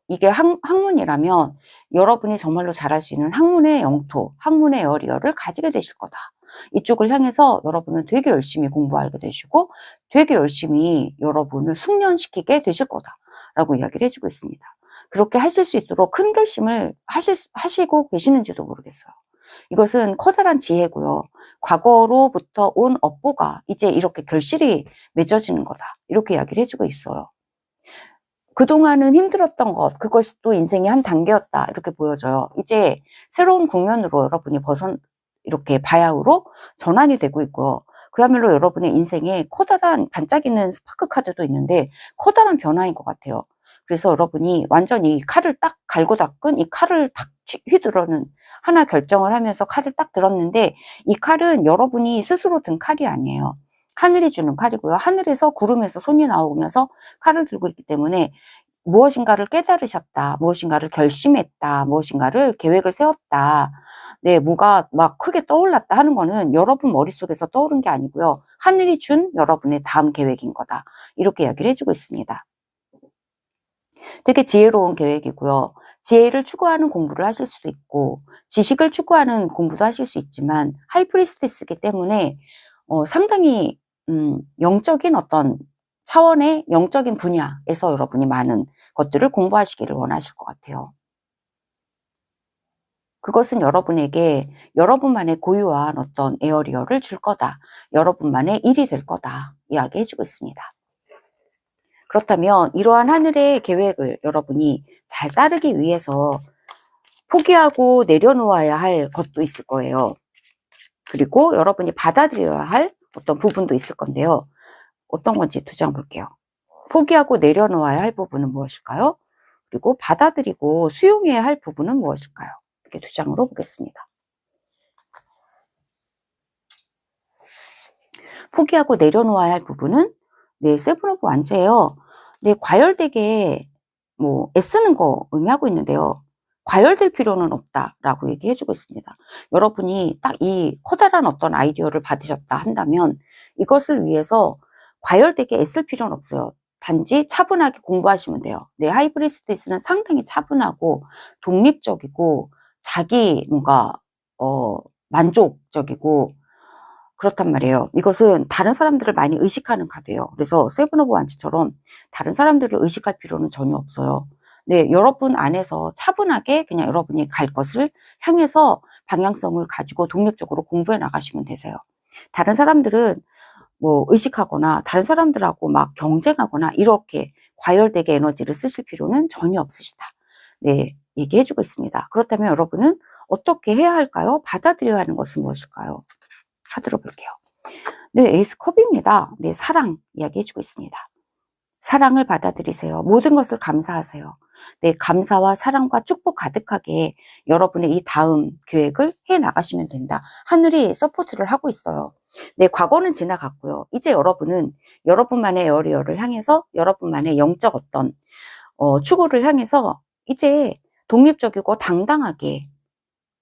이게 학문이라면 여러분이 정말로 잘할 수 있는 학문의 영토, 학문의 에어리어를 가지게 되실 거다. 이쪽을 향해서 여러분은 되게 열심히 공부하게 되시고 되게 열심히 여러분을 숙련시키게 되실 거다라고 이야기를 해주고 있습니다. 그렇게 하실 수 있도록 큰 결심을 하시고 계시는지도 모르겠어요. 이것은 커다란 지혜고요. 과거로부터 온 업보가 이제 이렇게 결실이 맺어지는 거다. 이렇게 이야기를 해주고 있어요. 그동안은 힘들었던 것, 그것이 또 인생의 한 단계였다. 이렇게 보여져요. 이제 새로운 국면으로 여러분이 이렇게 바야흐로 전환이 되고 있고요. 그야말로 여러분의 인생에 커다란 반짝이는 스파크 카드도 있는데 커다란 변화인 것 같아요. 그래서 여러분이 완전히 칼을 딱 갈고 닦은 이 칼을 탁 휘두르는 하나 결정을 하면서 칼을 딱 들었는데 이 칼은 여러분이 스스로 든 칼이 아니에요. 하늘이 주는 칼이고요. 하늘에서 구름에서 손이 나오면서 칼을 들고 있기 때문에 무엇인가를 깨달으셨다, 무엇인가를 결심했다, 무엇인가를 계획을 세웠다. 네, 뭐가 막 크게 떠올랐다 하는 거는 여러분 머릿속에서 떠오른 게 아니고요. 하늘이 준 여러분의 다음 계획인 거다. 이렇게 이야기를 해주고 있습니다. 되게 지혜로운 계획이고요. 지혜를 추구하는 공부를 하실 수도 있고 지식을 추구하는 공부도 하실 수 있지만 하이프리스티스이기 때문에 상당히 영적인 어떤 차원의 영적인 분야에서 여러분이 많은 것들을 공부하시기를 원하실 것 같아요. 그것은 여러분에게 여러분만의 고유한 어떤 에어리어를 줄 거다. 여러분만의 일이 될 거다. 이야기해주고 있습니다. 그렇다면 이러한 하늘의 계획을 여러분이 잘 따르기 위해서 포기하고 내려놓아야 할 것도 있을 거예요. 그리고 여러분이 받아들여야 할 어떤 부분도 있을 건데요. 어떤 건지 두 장 볼게요. 포기하고 내려놓아야 할 부분은 무엇일까요? 그리고 받아들이고 수용해야 할 부분은 무엇일까요? 이렇게 두 장으로 보겠습니다. 포기하고 내려놓아야 할 부분은 네, 세븐 오브 완즈예요. 네, 과열되게 애쓰는 거 의미하고 있는데요. 과열될 필요는 없다라고 얘기해주고 있습니다. 여러분이 딱 이 커다란 어떤 아이디어를 받으셨다 한다면 이것을 위해서 과열되게 애쓸 필요는 없어요. 단지 차분하게 공부하시면 돼요. 네, 하이브리스티스는 상당히 차분하고 독립적이고 자기 뭔가 만족적이고 그렇단 말이에요. 이것은 다른 사람들을 많이 의식하는 카드예요. 그래서 세븐 오브 완즈처럼 다른 사람들을 의식할 필요는 전혀 없어요. 네, 여러분 안에서 차분하게 그냥 여러분이 갈 것을 향해서 방향성을 가지고 독립적으로 공부해 나가시면 되세요. 다른 사람들은 뭐 의식하거나 다른 사람들하고 막 경쟁하거나 이렇게 과열되게 에너지를 쓰실 필요는 전혀 없으시다. 네, 얘기해주고 있습니다. 그렇다면 여러분은 어떻게 해야 할까요? 받아들여야 하는 것은 무엇일까요? 카드로 볼게요. 네, 에이스 컵입니다. 네, 사랑 이야기해주고 있습니다. 사랑을 받아들이세요. 모든 것을 감사하세요. 네, 감사와 사랑과 축복 가득하게 여러분의 이 다음 계획을 해 나가시면 된다. 하늘이 서포트를 하고 있어요. 네, 과거는 지나갔고요. 이제 여러분은 여러분만의 에어리어를 향해서 여러분만의 영적 어떤 추구를 향해서 이제 독립적이고 당당하게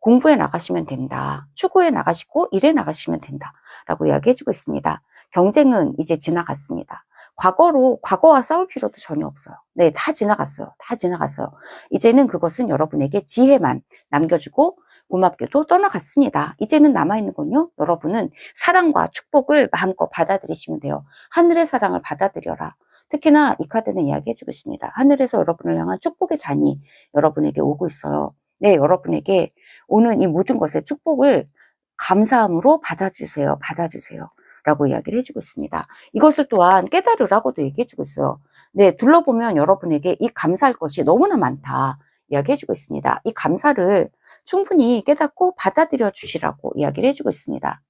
공부해 나가시면 된다. 추구해 나가시고 일해 나가시면 된다. 라고 이야기해주고 있습니다. 경쟁은 이제 지나갔습니다. 과거와 싸울 필요도 전혀 없어요. 네, 다 지나갔어요. 다 지나갔어요. 이제는 그것은 여러분에게 지혜만 남겨주고 고맙게도 떠나갔습니다. 이제는 남아있는 건요, 여러분은 사랑과 축복을 마음껏 받아들이시면 돼요. 하늘의 사랑을 받아들여라. 특히나 이 카드는 이야기해주고 있습니다. 하늘에서 여러분을 향한 축복의 잔이 여러분에게 오고 있어요. 네, 여러분에게 오는 이 모든 것의 축복을 감사함으로 받아주세요. 받아주세요. 라고 이야기를 해주고 있습니다. 이것을 또한 깨달으라고도 얘기해주고 있어요. 네, 둘러보면 여러분에게 이 감사할 것이 너무나 많다. 이야기해주고 있습니다. 이 감사를 충분히 깨닫고 받아들여 주시라고 이야기를 해주고 있습니다.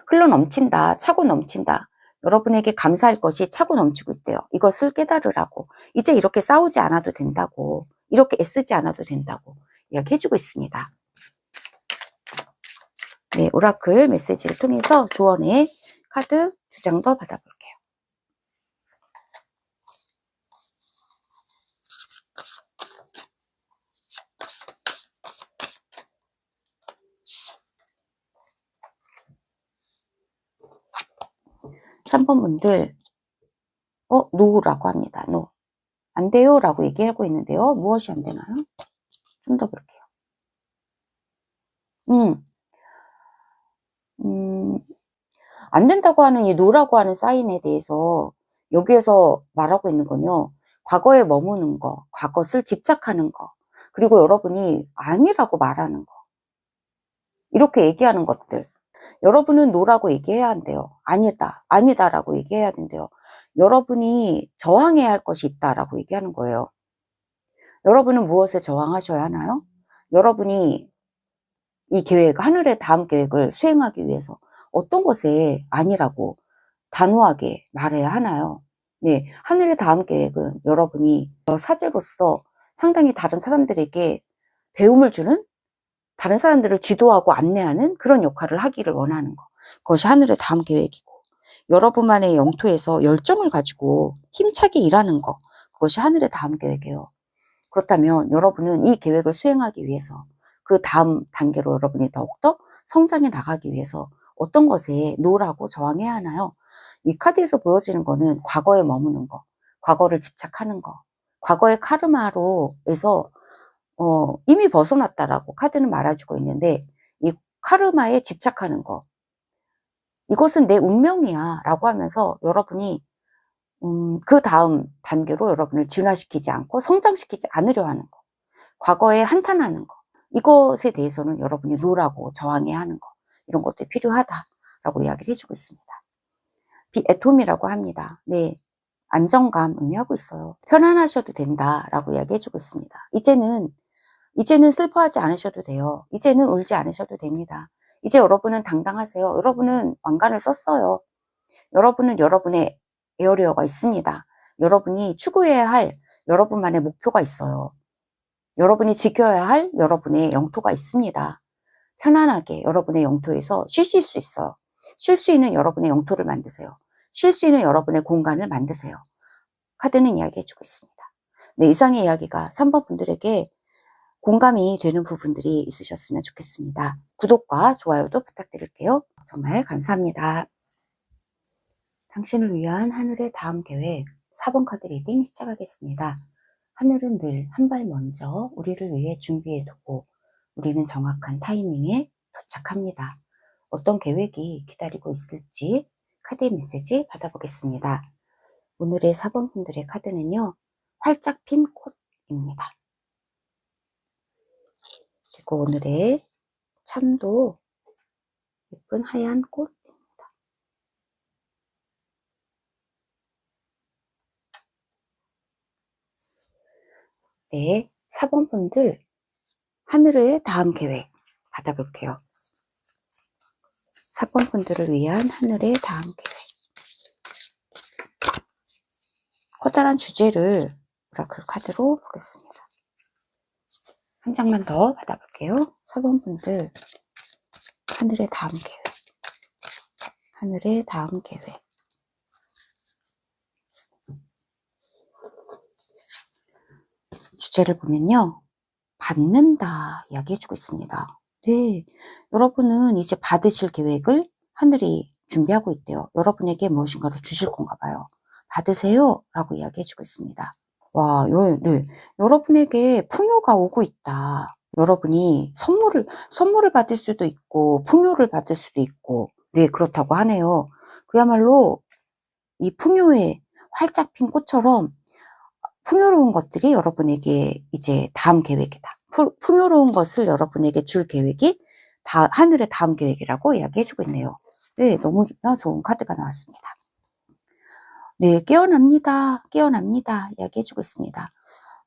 흘러 넘친다. 차고 넘친다. 여러분에게 감사할 것이 차고 넘치고 있대요. 이것을 깨달으라고. 이제 이렇게 싸우지 않아도 된다고. 이렇게 애쓰지 않아도 된다고 이야기해주고 있습니다. 네, 오라클 메시지를 통해서 조언의 카드 2장 더 받아볼게요. (3번) 분들 노라고 합니다. 노. 안 돼요 라고 얘기하고 있는데요. 무엇이 안 되나요? 좀 더 볼게요. 안 된다고 하는 이 노라고 하는 사인에 대해서 여기에서 말하고 있는 건요. 과거에 머무는 거, 과거를 집착하는 거, 그리고 여러분이 아니라고 말하는 거. 이렇게 얘기하는 것들. 여러분은 노라고 얘기해야 한대요. 아니다, 아니다라고 얘기해야 된대요. 여러분이 저항해야 할 것이 있다라고 얘기하는 거예요. 여러분은 무엇에 저항하셔야 하나요? 여러분이 이 계획, 하늘의 다음 계획을 수행하기 위해서 어떤 것에 아니라고 단호하게 말해야 하나요? 네, 하늘의 다음 계획은 여러분이 사제로서 상당히 다른 사람들에게 배움을 주는, 다른 사람들을 지도하고 안내하는 그런 역할을 하기를 원하는 거. 그것이 하늘의 다음 계획이고, 여러분만의 영토에서 열정을 가지고 힘차게 일하는 거. 그것이 하늘의 다음 계획이에요. 그렇다면 여러분은 이 계획을 수행하기 위해서 그 다음 단계로 여러분이 더욱더 성장해 나가기 위해서 어떤 것에 노라고 저항해야 하나요? 이 카드에서 보여지는 거는 과거에 머무는 거, 과거를 집착하는 거, 과거의 카르마로 해서 이미 벗어났다라고 카드는 말해주고 있는데 이 카르마에 집착하는 거, 이것은 내 운명이야 라고 하면서 여러분이 그 다음 단계로 여러분을 진화시키지 않고 성장시키지 않으려 하는 거, 과거에 한탄하는 거, 이것에 대해서는 여러분이 노라고 저항해야 하는 거, 이런 것들이 필요하다라고 이야기를 해주고 있습니다. 애톰이라고 합니다. 네, 안정감 의미하고 있어요. 편안하셔도 된다라고 이야기해주고 있습니다. 이제는 슬퍼하지 않으셔도 돼요. 이제는 울지 않으셔도 됩니다. 이제 여러분은 당당하세요. 여러분은 왕관을 썼어요. 여러분은 여러분의 에어리어가 있습니다. 여러분이 추구해야 할 여러분만의 목표가 있어요. 여러분이 지켜야 할 여러분의 영토가 있습니다. 편안하게 여러분의 영토에서 쉬실 수 있어요. 쉴 수 있는 여러분의 영토를 만드세요. 쉴 수 있는 여러분의 공간을 만드세요. 카드는 이야기해주고 있습니다. 네, 이상의 이야기가 3번 분들에게 공감이 되는 부분들이 있으셨으면 좋겠습니다. 구독과 좋아요도 부탁드릴게요. 정말 감사합니다. 당신을 위한 하늘의 다음 계획 4번 카드 리딩 시작하겠습니다. 하늘은 늘 한 발 먼저 우리를 위해 준비해두고 우리는 정확한 타이밍에 도착합니다. 어떤 계획이 기다리고 있을지 카드의 메시지 받아보겠습니다. 오늘의 4번 분들의 카드는요. 활짝 핀 꽃입니다. 그리고 오늘의 참도 예쁜 하얀 꽃입니다. 네, 4번 분들 하늘의 다음 계획 받아볼게요. 4번 분들을 위한 하늘의 다음 계획. 커다란 주제를 오라클 카드로 보겠습니다. 한 장만 더 받아볼게요. 4번 분들 하늘의 다음 계획. 하늘의 다음 계획. 주제를 보면요. 받는다 이야기해주고 있습니다. 네, 여러분은 이제 받으실 계획을 하늘이 준비하고 있대요. 여러분에게 무엇인가를 주실 건가 봐요. 받으세요 라고 이야기해주고 있습니다. 와, 네, 여러분에게 풍요가 오고 있다. 여러분이 선물을 받을 수도 있고 풍요를 받을 수도 있고 네, 그렇다고 하네요. 그야말로 이 풍요의 활짝 핀 꽃처럼 풍요로운 것들이 여러분에게 이제 다음 계획이다. 풍요로운 것을 여러분에게 줄 계획이 하늘의 다음 계획이라고 이야기해주고 있네요. 네, 너무나 좋은 카드가 나왔습니다. 네, 깨어납니다. 깨어납니다. 이야기해주고 있습니다.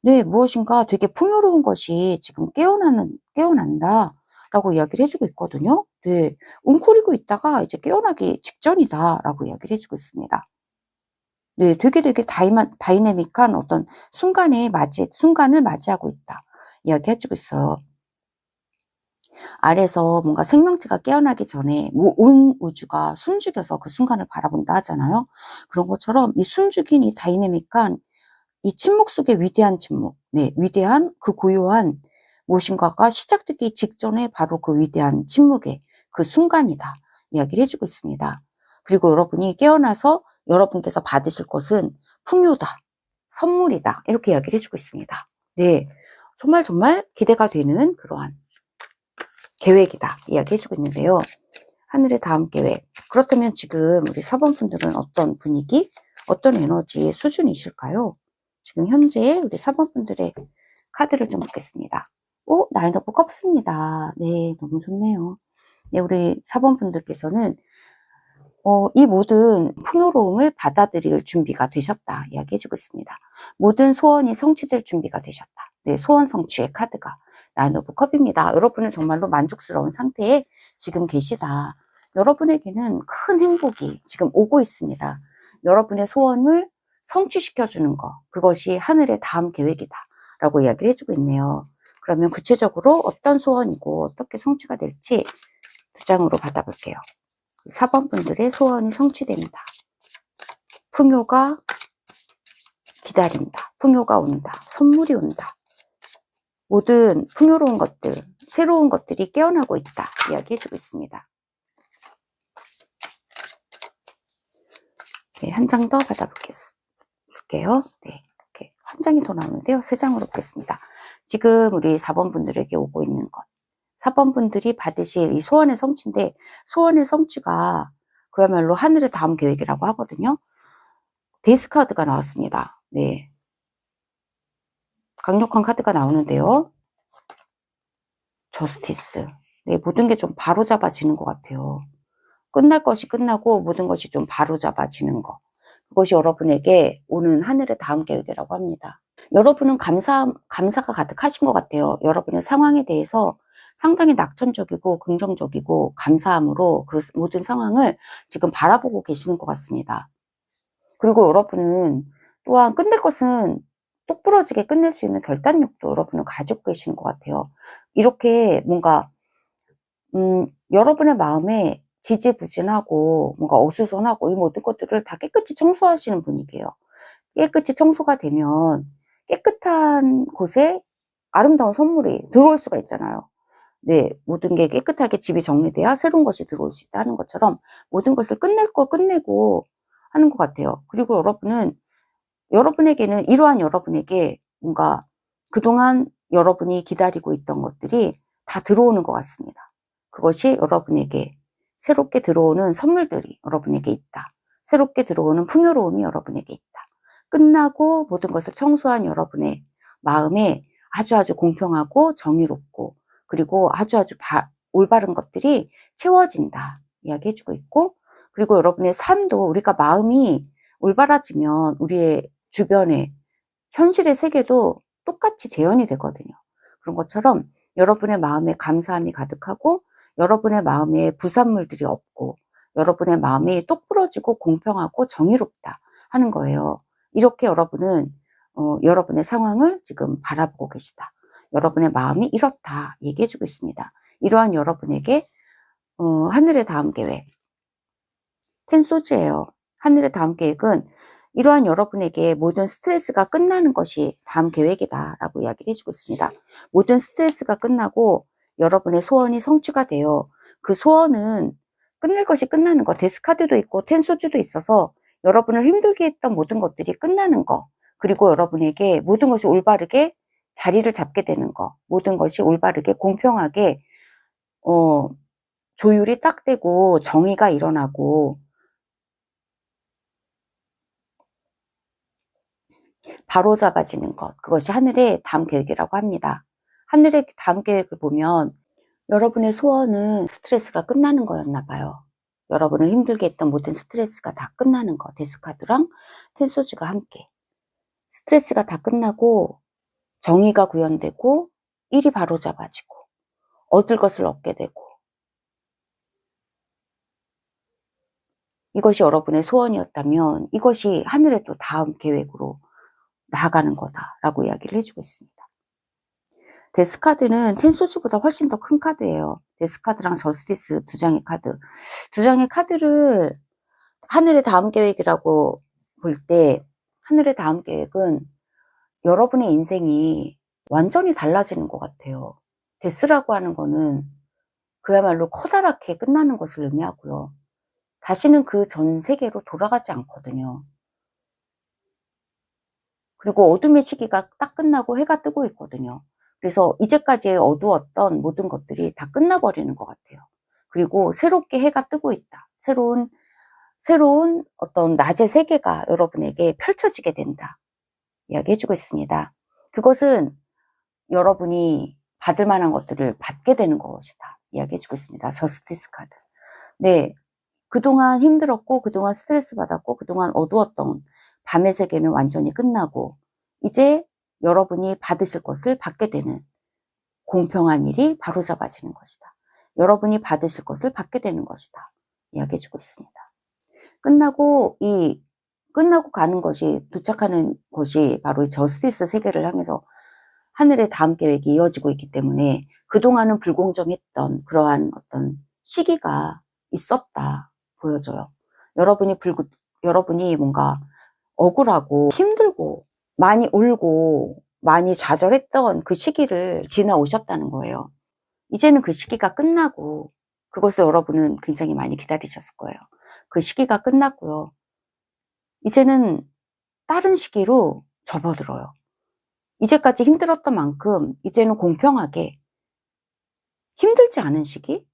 네, 무엇인가 되게 풍요로운 것이 지금 깨어난다. 라고 이야기를 해주고 있거든요. 네, 웅크리고 있다가 이제 깨어나기 직전이다. 라고 이야기를 해주고 있습니다. 네, 되게 다이내믹한 어떤 순간을 맞이하고 있다. 이야기 해주고 있어요. 아래서 뭔가 생명체가 깨어나기 전에 온 우주가 숨죽여서 그 순간을 바라본다 하잖아요. 그런 것처럼 이 숨죽인 이 다이내믹한 이 침묵 속의 위대한 침묵, 네, 위대한 그 고요한 무엇인가가 시작되기 직전에 바로 그 위대한 침묵의 그 순간이다. 이야기를 해주고 있습니다. 그리고 여러분이 깨어나서 여러분께서 받으실 것은 풍요다, 선물이다. 이렇게 이야기를 해주고 있습니다. 네, 정말 기대가 되는 그러한 계획이다. 이야기해주고 있는데요. 하늘의 다음 계획. 그렇다면 지금 우리 4번 분들은 어떤 분위기, 어떤 에너지의 수준이실까요? 지금 현재 우리 4번 분들의 카드를 좀 보겠습니다. 오, 나인 오브 컵스입니다. 네, 너무 좋네요. 네, 우리 4번 분들께서는 이 모든 풍요로움을 받아들일 준비가 되셨다. 이야기해주고 있습니다. 모든 소원이 성취될 준비가 되셨다. 네, 소원 성취의 카드가 나인 오브 컵입니다. 여러분은 정말로 만족스러운 상태에 지금 계시다. 여러분에게는 큰 행복이 지금 오고 있습니다. 여러분의 소원을 성취시켜주는 거, 그것이 하늘의 다음 계획이다. 라고 이야기를 해주고 있네요. 그러면 구체적으로 어떤 소원이고 어떻게 성취가 될지 두 장으로 받아볼게요. 4번 분들의 소원이 성취됩니다. 풍요가 기다린다. 풍요가 온다. 선물이 온다. 모든 풍요로운 것들, 새로운 것들이 깨어나고 있다. 이야기해주고 있습니다. 네, 한 장 더 받아볼게요. 네, 이렇게 한 장이 더 나오는데요. 3장으로 보겠습니다. 지금 우리 4번 분들에게 오고 있는 것. 4번 분들이 받으실 이 소원의 성취인데, 소원의 성취가 그야말로 하늘의 다음 계획이라고 하거든요. 데이스 카드가 나왔습니다. 네. 강력한 카드가 나오는데요. 저스티스. 네, 모든 게 좀 바로잡아지는 것 같아요. 끝날 것이 끝나고 모든 것이 좀 바로잡아지는 거. 그것이 여러분에게 오는 하늘의 다음 계획이라고 합니다. 여러분은 감사가 가득하신 것 같아요. 여러분의 상황에 대해서 상당히 낙천적이고 긍정적이고 감사함으로 그 모든 상황을 지금 바라보고 계시는 것 같습니다. 그리고 여러분은 또한 끝낼 것은 똑부러지게 끝낼 수 있는 결단력도 여러분은 가지고 계시는 것 같아요. 이렇게 뭔가 여러분의 마음에 지지부진하고 뭔가 어수선하고 이 모든 것들을 다 깨끗이 청소하시는 분이에요. 깨끗이 청소가 되면 깨끗한 곳에 아름다운 선물이 들어올 수가 있잖아요. 네, 모든 게 깨끗하게 집이 정리돼야 새로운 것이 들어올 수 있다는 것처럼 모든 것을 끝낼 거 끝내고 하는 것 같아요. 그리고 여러분에게는 이러한 여러분에게 뭔가 그동안 여러분이 기다리고 있던 것들이 다 들어오는 것 같습니다. 그것이 여러분에게 새롭게 들어오는 선물들이 여러분에게 있다. 새롭게 들어오는 풍요로움이 여러분에게 있다. 끝나고 모든 것을 청소한 여러분의 마음에 아주 공평하고 정의롭고 그리고 아주 올바른 것들이 채워진다 이야기해주고 있고, 그리고 여러분의 삶도 우리가 마음이 올바라지면 우리의 주변에 현실의 세계도 똑같이 재현이 되거든요. 그런 것처럼 여러분의 마음에 감사함이 가득하고 여러분의 마음에 부산물들이 없고 여러분의 마음이 똑부러지고 공평하고 정의롭다 하는 거예요. 이렇게 여러분은 여러분의 상황을 지금 바라보고 계시다. 여러분의 마음이 이렇다 얘기해주고 있습니다. 이러한 여러분에게 하늘의 다음 계획, 텐소즈예요. 하늘의 다음 계획은 이러한 여러분에게 모든 스트레스가 끝나는 것이 다음 계획이다 라고 이야기를 해주고 있습니다. 모든 스트레스가 끝나고 여러분의 소원이 성취가 돼요. 그 소원은 끝낼 것이 끝나는 거, 데스카드도 있고 텐소즈도 있어서 여러분을 힘들게 했던 모든 것들이 끝나는 거, 그리고 여러분에게 모든 것이 올바르게 자리를 잡게 되는 거, 모든 것이 올바르게 공평하게 조율이 딱 되고 정의가 일어나고 바로잡아지는 것, 그것이 하늘의 다음 계획이라고 합니다. 하늘의 다음 계획을 보면 여러분의 소원은 스트레스가 끝나는 거였나 봐요. 여러분을 힘들게 했던 모든 스트레스가 다 끝나는 거, 데스카드랑 텐소즈가 함께 스트레스가 다 끝나고 정의가 구현되고 일이 바로잡아지고 얻을 것을 얻게 되고, 이것이 여러분의 소원이었다면 이것이 하늘의 또 다음 계획으로 나아가는 거다라고 이야기를 해주고 있습니다. 데스카드는 텐소즈보다 훨씬 더 큰 카드예요. 데스카드랑 저스티스 두 장의 카드. 두 장의 카드를 하늘의 다음 계획이라고 볼 때, 하늘의 다음 계획은 여러분의 인생이 완전히 달라지는 것 같아요. 데스라고 하는 거는 그야말로 커다랗게 끝나는 것을 의미하고요. 다시는 그 전 세계로 돌아가지 않거든요. 그리고 어둠의 시기가 딱 끝나고 해가 뜨고 있거든요. 그래서 이제까지 어두웠던 모든 것들이 다 끝나버리는 것 같아요. 그리고 새롭게 해가 뜨고 있다. 새로운 어떤 낮의 세계가 여러분에게 펼쳐지게 된다. 이야기해주고 있습니다. 그것은 여러분이 받을 만한 것들을 받게 되는 것이다. 이야기해주고 있습니다. 저스티스 카드. 네. 그동안 힘들었고, 그동안 스트레스 받았고, 그동안 어두웠던 밤의 세계는 완전히 끝나고, 이제 여러분이 받으실 것을 받게 되는 공평한 일이 바로잡아지는 것이다. 여러분이 받으실 것을 받게 되는 것이다. 이야기해주고 있습니다. 끝나고 가는 것이, 도착하는 것이 바로 이 저스티스 세계를 향해서 하늘의 다음 계획이 이어지고 있기 때문에 그동안은 불공정했던 그러한 어떤 시기가 있었다 보여져요. 여러분이 뭔가 억울하고 힘들고 많이 울고 많이 좌절했던 그 시기를 지나오셨다는 거예요. 이제는 그 시기가 끝나고, 그것을 여러분은 굉장히 많이 기다리셨을 거예요. 그 시기가 끝났고요. 이제는 다른 시기로 접어들어요. 이제까지 힘들었던 만큼 이제는 공평하게, 힘들지 않은 시기?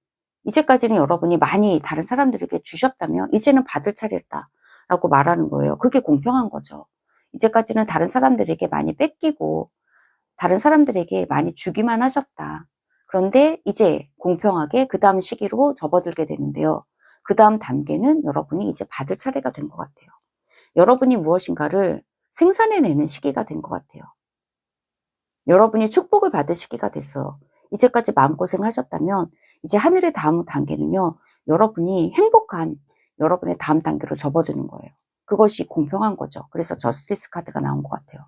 이제까지는 여러분이 많이 다른 사람들에게 주셨다면 이제는 받을 차례다라고 말하는 거예요. 그게 공평한 거죠. 이제까지는 다른 사람들에게 많이 뺏기고 다른 사람들에게 많이 주기만 하셨다. 그런데 이제 공평하게 그 다음 시기로 접어들게 되는데요. 그 다음 단계는 여러분이 이제 받을 차례가 된 것 같아요. 여러분이 무엇인가를 생산해내는 시기가 된 것 같아요. 여러분이 축복을 받을 시기가 됐어요. 이제까지 마음고생하셨다면 이제 하늘의 다음 단계는요, 여러분이 행복한 여러분의 다음 단계로 접어드는 거예요. 그것이 공평한 거죠. 그래서 저스티스 카드가 나온 것 같아요.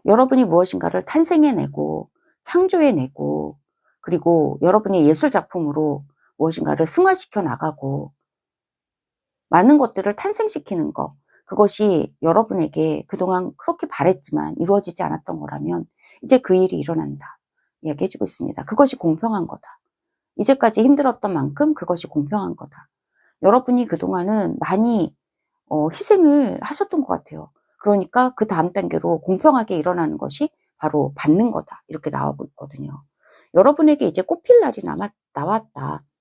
여러분이 무엇인가를 탄생해내고 창조해내고, 그리고 여러분의 예술 작품으로 무엇인가를 승화시켜 나가고 많은 것들을 탄생시키는 거, 그것이 여러분에게 그동안 그렇게 바랬지만 이루어지지 않았던 거라면 이제 그 일이 일어난다. 이야기해주고 있습니다. 그것이 공평한 거다. 이제까지 힘들었던 만큼 그것이 공평한 거다. 여러분이 그동안은 많이 희생을 하셨던 것 같아요. 그러니까 그 다음 단계로 공평하게 일어나는 것이 바로 받는 거다. 이렇게 나오고 있거든요. 여러분에게 이제 꽃필 날이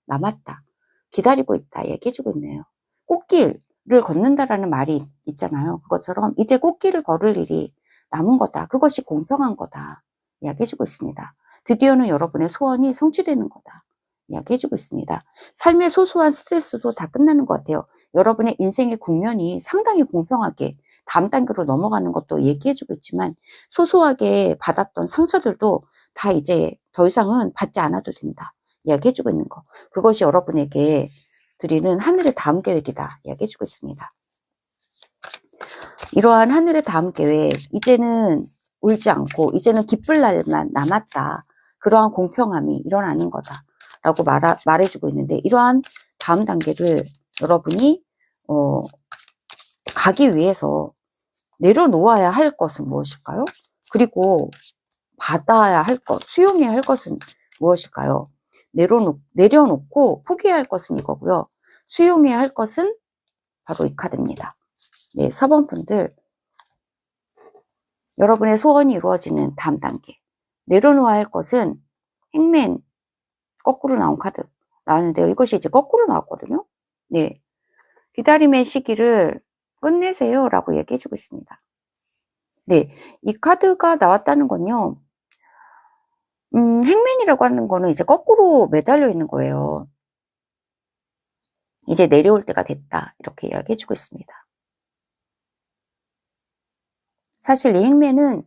남았다. 기다리고 있다. 얘기해주고 있네요. 꽃길을 걷는다라는 말이 있잖아요. 그것처럼 이제 꽃길을 걸을 일이 남은 거다. 그것이 공평한 거다. 이야기해주고 있습니다. 드디어는 여러분의 소원이 성취되는 거다. 이야기해주고 있습니다. 삶의 소소한 스트레스도 다 끝나는 것 같아요. 여러분의 인생의 국면이 상당히 공평하게 다음 단계로 넘어가는 것도 얘기해주고 있지만 소소하게 받았던 상처들도 다 이제 더 이상은 받지 않아도 된다. 이야기해주고 있는 거. 그것이 여러분에게 드리는 하늘의 다음 계획이다. 이야기해주고 있습니다. 이러한 하늘의 다음 계획, 이제는 울지 않고 이제는 기쁠 날만 남았다. 그러한 공평함이 일어나는 거다. 라고 말해주고 있는데 이러한 다음 단계를 여러분이 가기 위해서 내려놓아야 할 것은 무엇일까요? 그리고 받아야 할 것, 수용해야 할 것은 무엇일까요? 내려놓고 포기해야 할 것은 이거고요. 수용해야 할 것은 바로 이 카드입니다. 네, 4번 분들 여러분의 소원이 이루어지는 다음 단계. 내려놓아야 할 것은 행맨 거꾸로 나온 카드 나왔는데요. 이것이 이제 거꾸로 나왔거든요. 네, 기다림의 시기를 끝내세요 라고 얘기해주고 있습니다. 네, 이 카드가 나왔다는 건요. 행맨이라고 하는 거는 이제 거꾸로 매달려 있는 거예요. 이제 내려올 때가 됐다. 이렇게 이야기해주고 있습니다. 사실 이 행맨은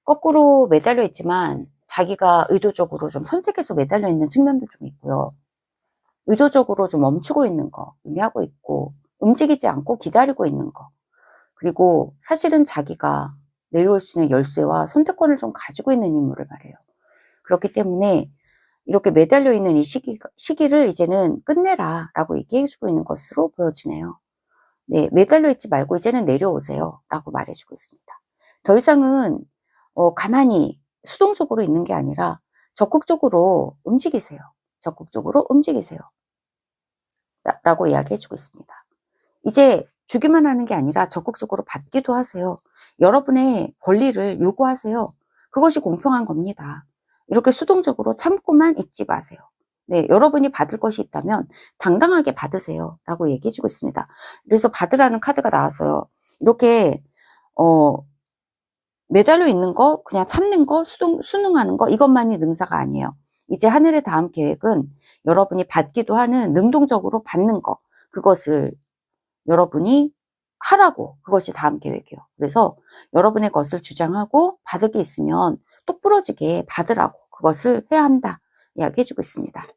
거꾸로 매달려 있지만 자기가 의도적으로 좀 선택해서 매달려 있는 측면도 좀 있고요. 의도적으로 좀 멈추고 있는 거 의미하고 있고 움직이지 않고 기다리고 있는 거. 그리고 사실은 자기가 내려올 수 있는 열쇠와 선택권을 좀 가지고 있는 인물을 말해요. 그렇기 때문에 이렇게 매달려 있는 이 시기를 이제는 끝내라 라고 얘기해주고 있는 것으로 보여지네요. 네, 매달려 있지 말고 이제는 내려오세요 라고 말해주고 있습니다. 더 이상은 가만히 수동적으로 있는 게 아니라 적극적으로 움직이세요. 적극적으로 움직이세요 라고 이야기해주고 있습니다. 이제 주기만 하는 게 아니라 적극적으로 받기도 하세요. 여러분의 권리를 요구하세요. 그것이 공평한 겁니다. 이렇게 수동적으로 참고만 있지 마세요. 네, 여러분이 받을 것이 있다면 당당하게 받으세요 라고 얘기해주고 있습니다. 그래서 받으라는 카드가 나와서요. 이렇게 매달려 있는 거, 그냥 참는 거, 순응하는 거 이것만이 능사가 아니에요. 이제 하늘의 다음 계획은 여러분이 받기도 하는 능동적으로 받는 거, 그것을 여러분이 하라고. 그것이 다음 계획이에요. 그래서 여러분의 것을 주장하고 받을 게 있으면 똑부러지게 받으라고. 그것을 해야 한다. 이야기해주고 있습니다.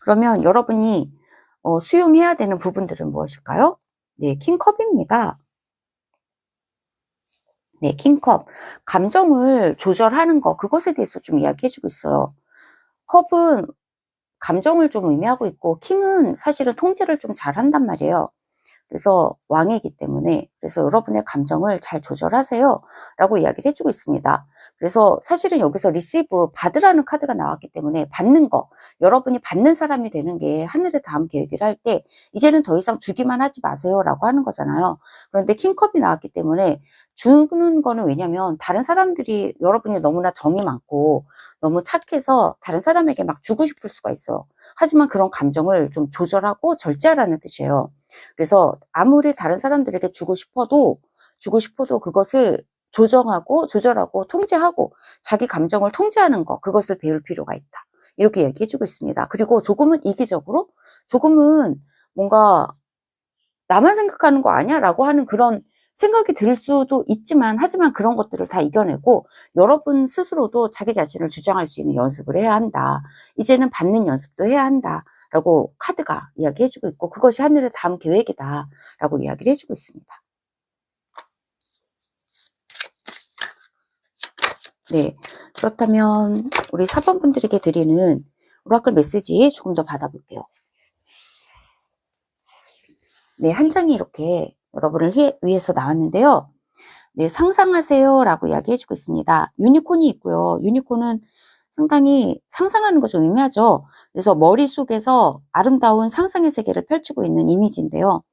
그러면 여러분이 수용해야 되는 부분들은 무엇일까요? 네, 킹컵입니다. 네, 킹컵. 감정을 조절하는 거, 그것에 대해서 좀 이야기해주고 있어요. 컵은 감정을 좀 의미하고 있고, 킹은 사실은 통제를 좀 잘한단 말이에요. 그래서 왕이기 때문에 그래서 여러분의 감정을 잘 조절하세요 라고 이야기를 해주고 있습니다. 그래서 사실은 여기서 리시브 받으라는 카드가 나왔기 때문에 받는 거, 여러분이 받는 사람이 되는 게 하늘의 다음 계획이라 할 때 이제는 더 이상 주기만 하지 마세요 라고 하는 거잖아요. 그런데 킹컵이 나왔기 때문에 주는 거는 왜냐면 다른 사람들이 여러분이 너무나 정이 많고 너무 착해서 다른 사람에게 막 주고 싶을 수가 있어요. 하지만 그런 감정을 좀 조절하고 절제하라는 뜻이에요. 그래서 아무리 다른 사람들에게 주고 싶어도 그것을 조절하고 통제하고 자기 감정을 통제하는 거, 그것을 배울 필요가 있다. 이렇게 얘기해주고 있습니다. 그리고 조금은 이기적으로, 조금은 뭔가 나만 생각하는 거 아니야? 라고 하는 그런 생각이 들 수도 있지만, 하지만 그런 것들을 다 이겨내고 여러분 스스로도 자기 자신을 주장할 수 있는 연습을 해야 한다. 이제는 받는 연습도 해야 한다. 라고 카드가 이야기해주고 있고, 그것이 하늘의 다음 계획이다. 라고 이야기를 해주고 있습니다. 네, 그렇다면 우리 4번 분들에게 드리는 오라클 메시지 조금 더 받아볼게요. 네, 한 장이 이렇게 여러분을 위해서 나왔는데요. 네, 상상하세요 라고 이야기해주고 있습니다. 유니콘이 있고요. 유니콘은 상당히 상상하는 거 좀 의미하죠. 그래서 머릿속에서 아름다운 상상의 세계를 펼치고 있는 이미지인데요.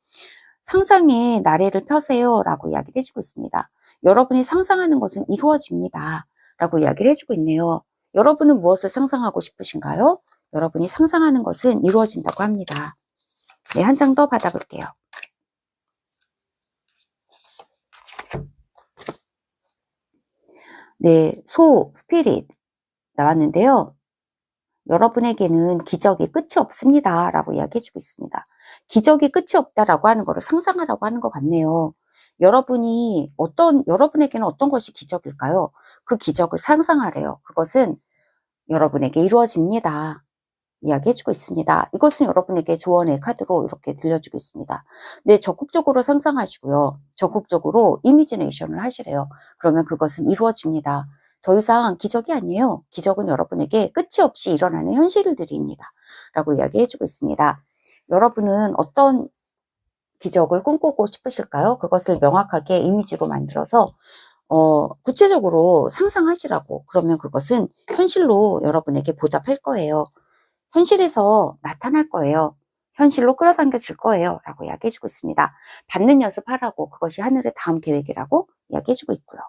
상상의 나래를 펴세요 라고 이야기를 해주고 있습니다. 여러분이 상상하는 것은 이루어집니다 라고 이야기를 해주고 있네요. 여러분은 무엇을 상상하고 싶으신가요? 여러분이 상상하는 것은 이루어진다고 합니다. 네, 한 장 더 받아볼게요. 네, 스피릿 나왔는데요. 여러분에게는 기적이 끝이 없습니다 라고 이야기해주고 있습니다. 기적이 끝이 없다라고 하는 거를 상상하라고 하는 것 같네요. 여러분에게는 어떤 것이 기적일까요? 그 기적을 상상하래요. 그것은 여러분에게 이루어집니다. 이야기해주고 있습니다. 이것은 여러분에게 조언의 카드로 이렇게 들려주고 있습니다. 네, 적극적으로 상상하시고요. 적극적으로 이미지네이션을 하시래요. 그러면 그것은 이루어집니다. 더 이상 기적이 아니에요. 기적은 여러분에게 끝이 없이 일어나는 현실들입니다. 라고 이야기해주고 있습니다. 여러분은 어떤 기적을 꿈꾸고 싶으실까요? 그것을 명확하게 이미지로 만들어서 구체적으로 상상하시라고. 그러면 그것은 현실로 여러분에게 보답할 거예요. 현실에서 나타날 거예요. 현실로 끌어당겨질 거예요. 라고 이야기해주고 있습니다. 받는 연습하라고. 그것이 하늘의 다음 계획이라고 이야기해주고 있고요.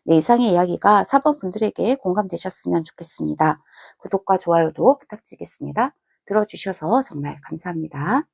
네, 이상의 이야기가 4번 분들에게 공감되셨으면 좋겠습니다. 구독과 좋아요도 부탁드리겠습니다. 들어주셔서 정말 감사합니다.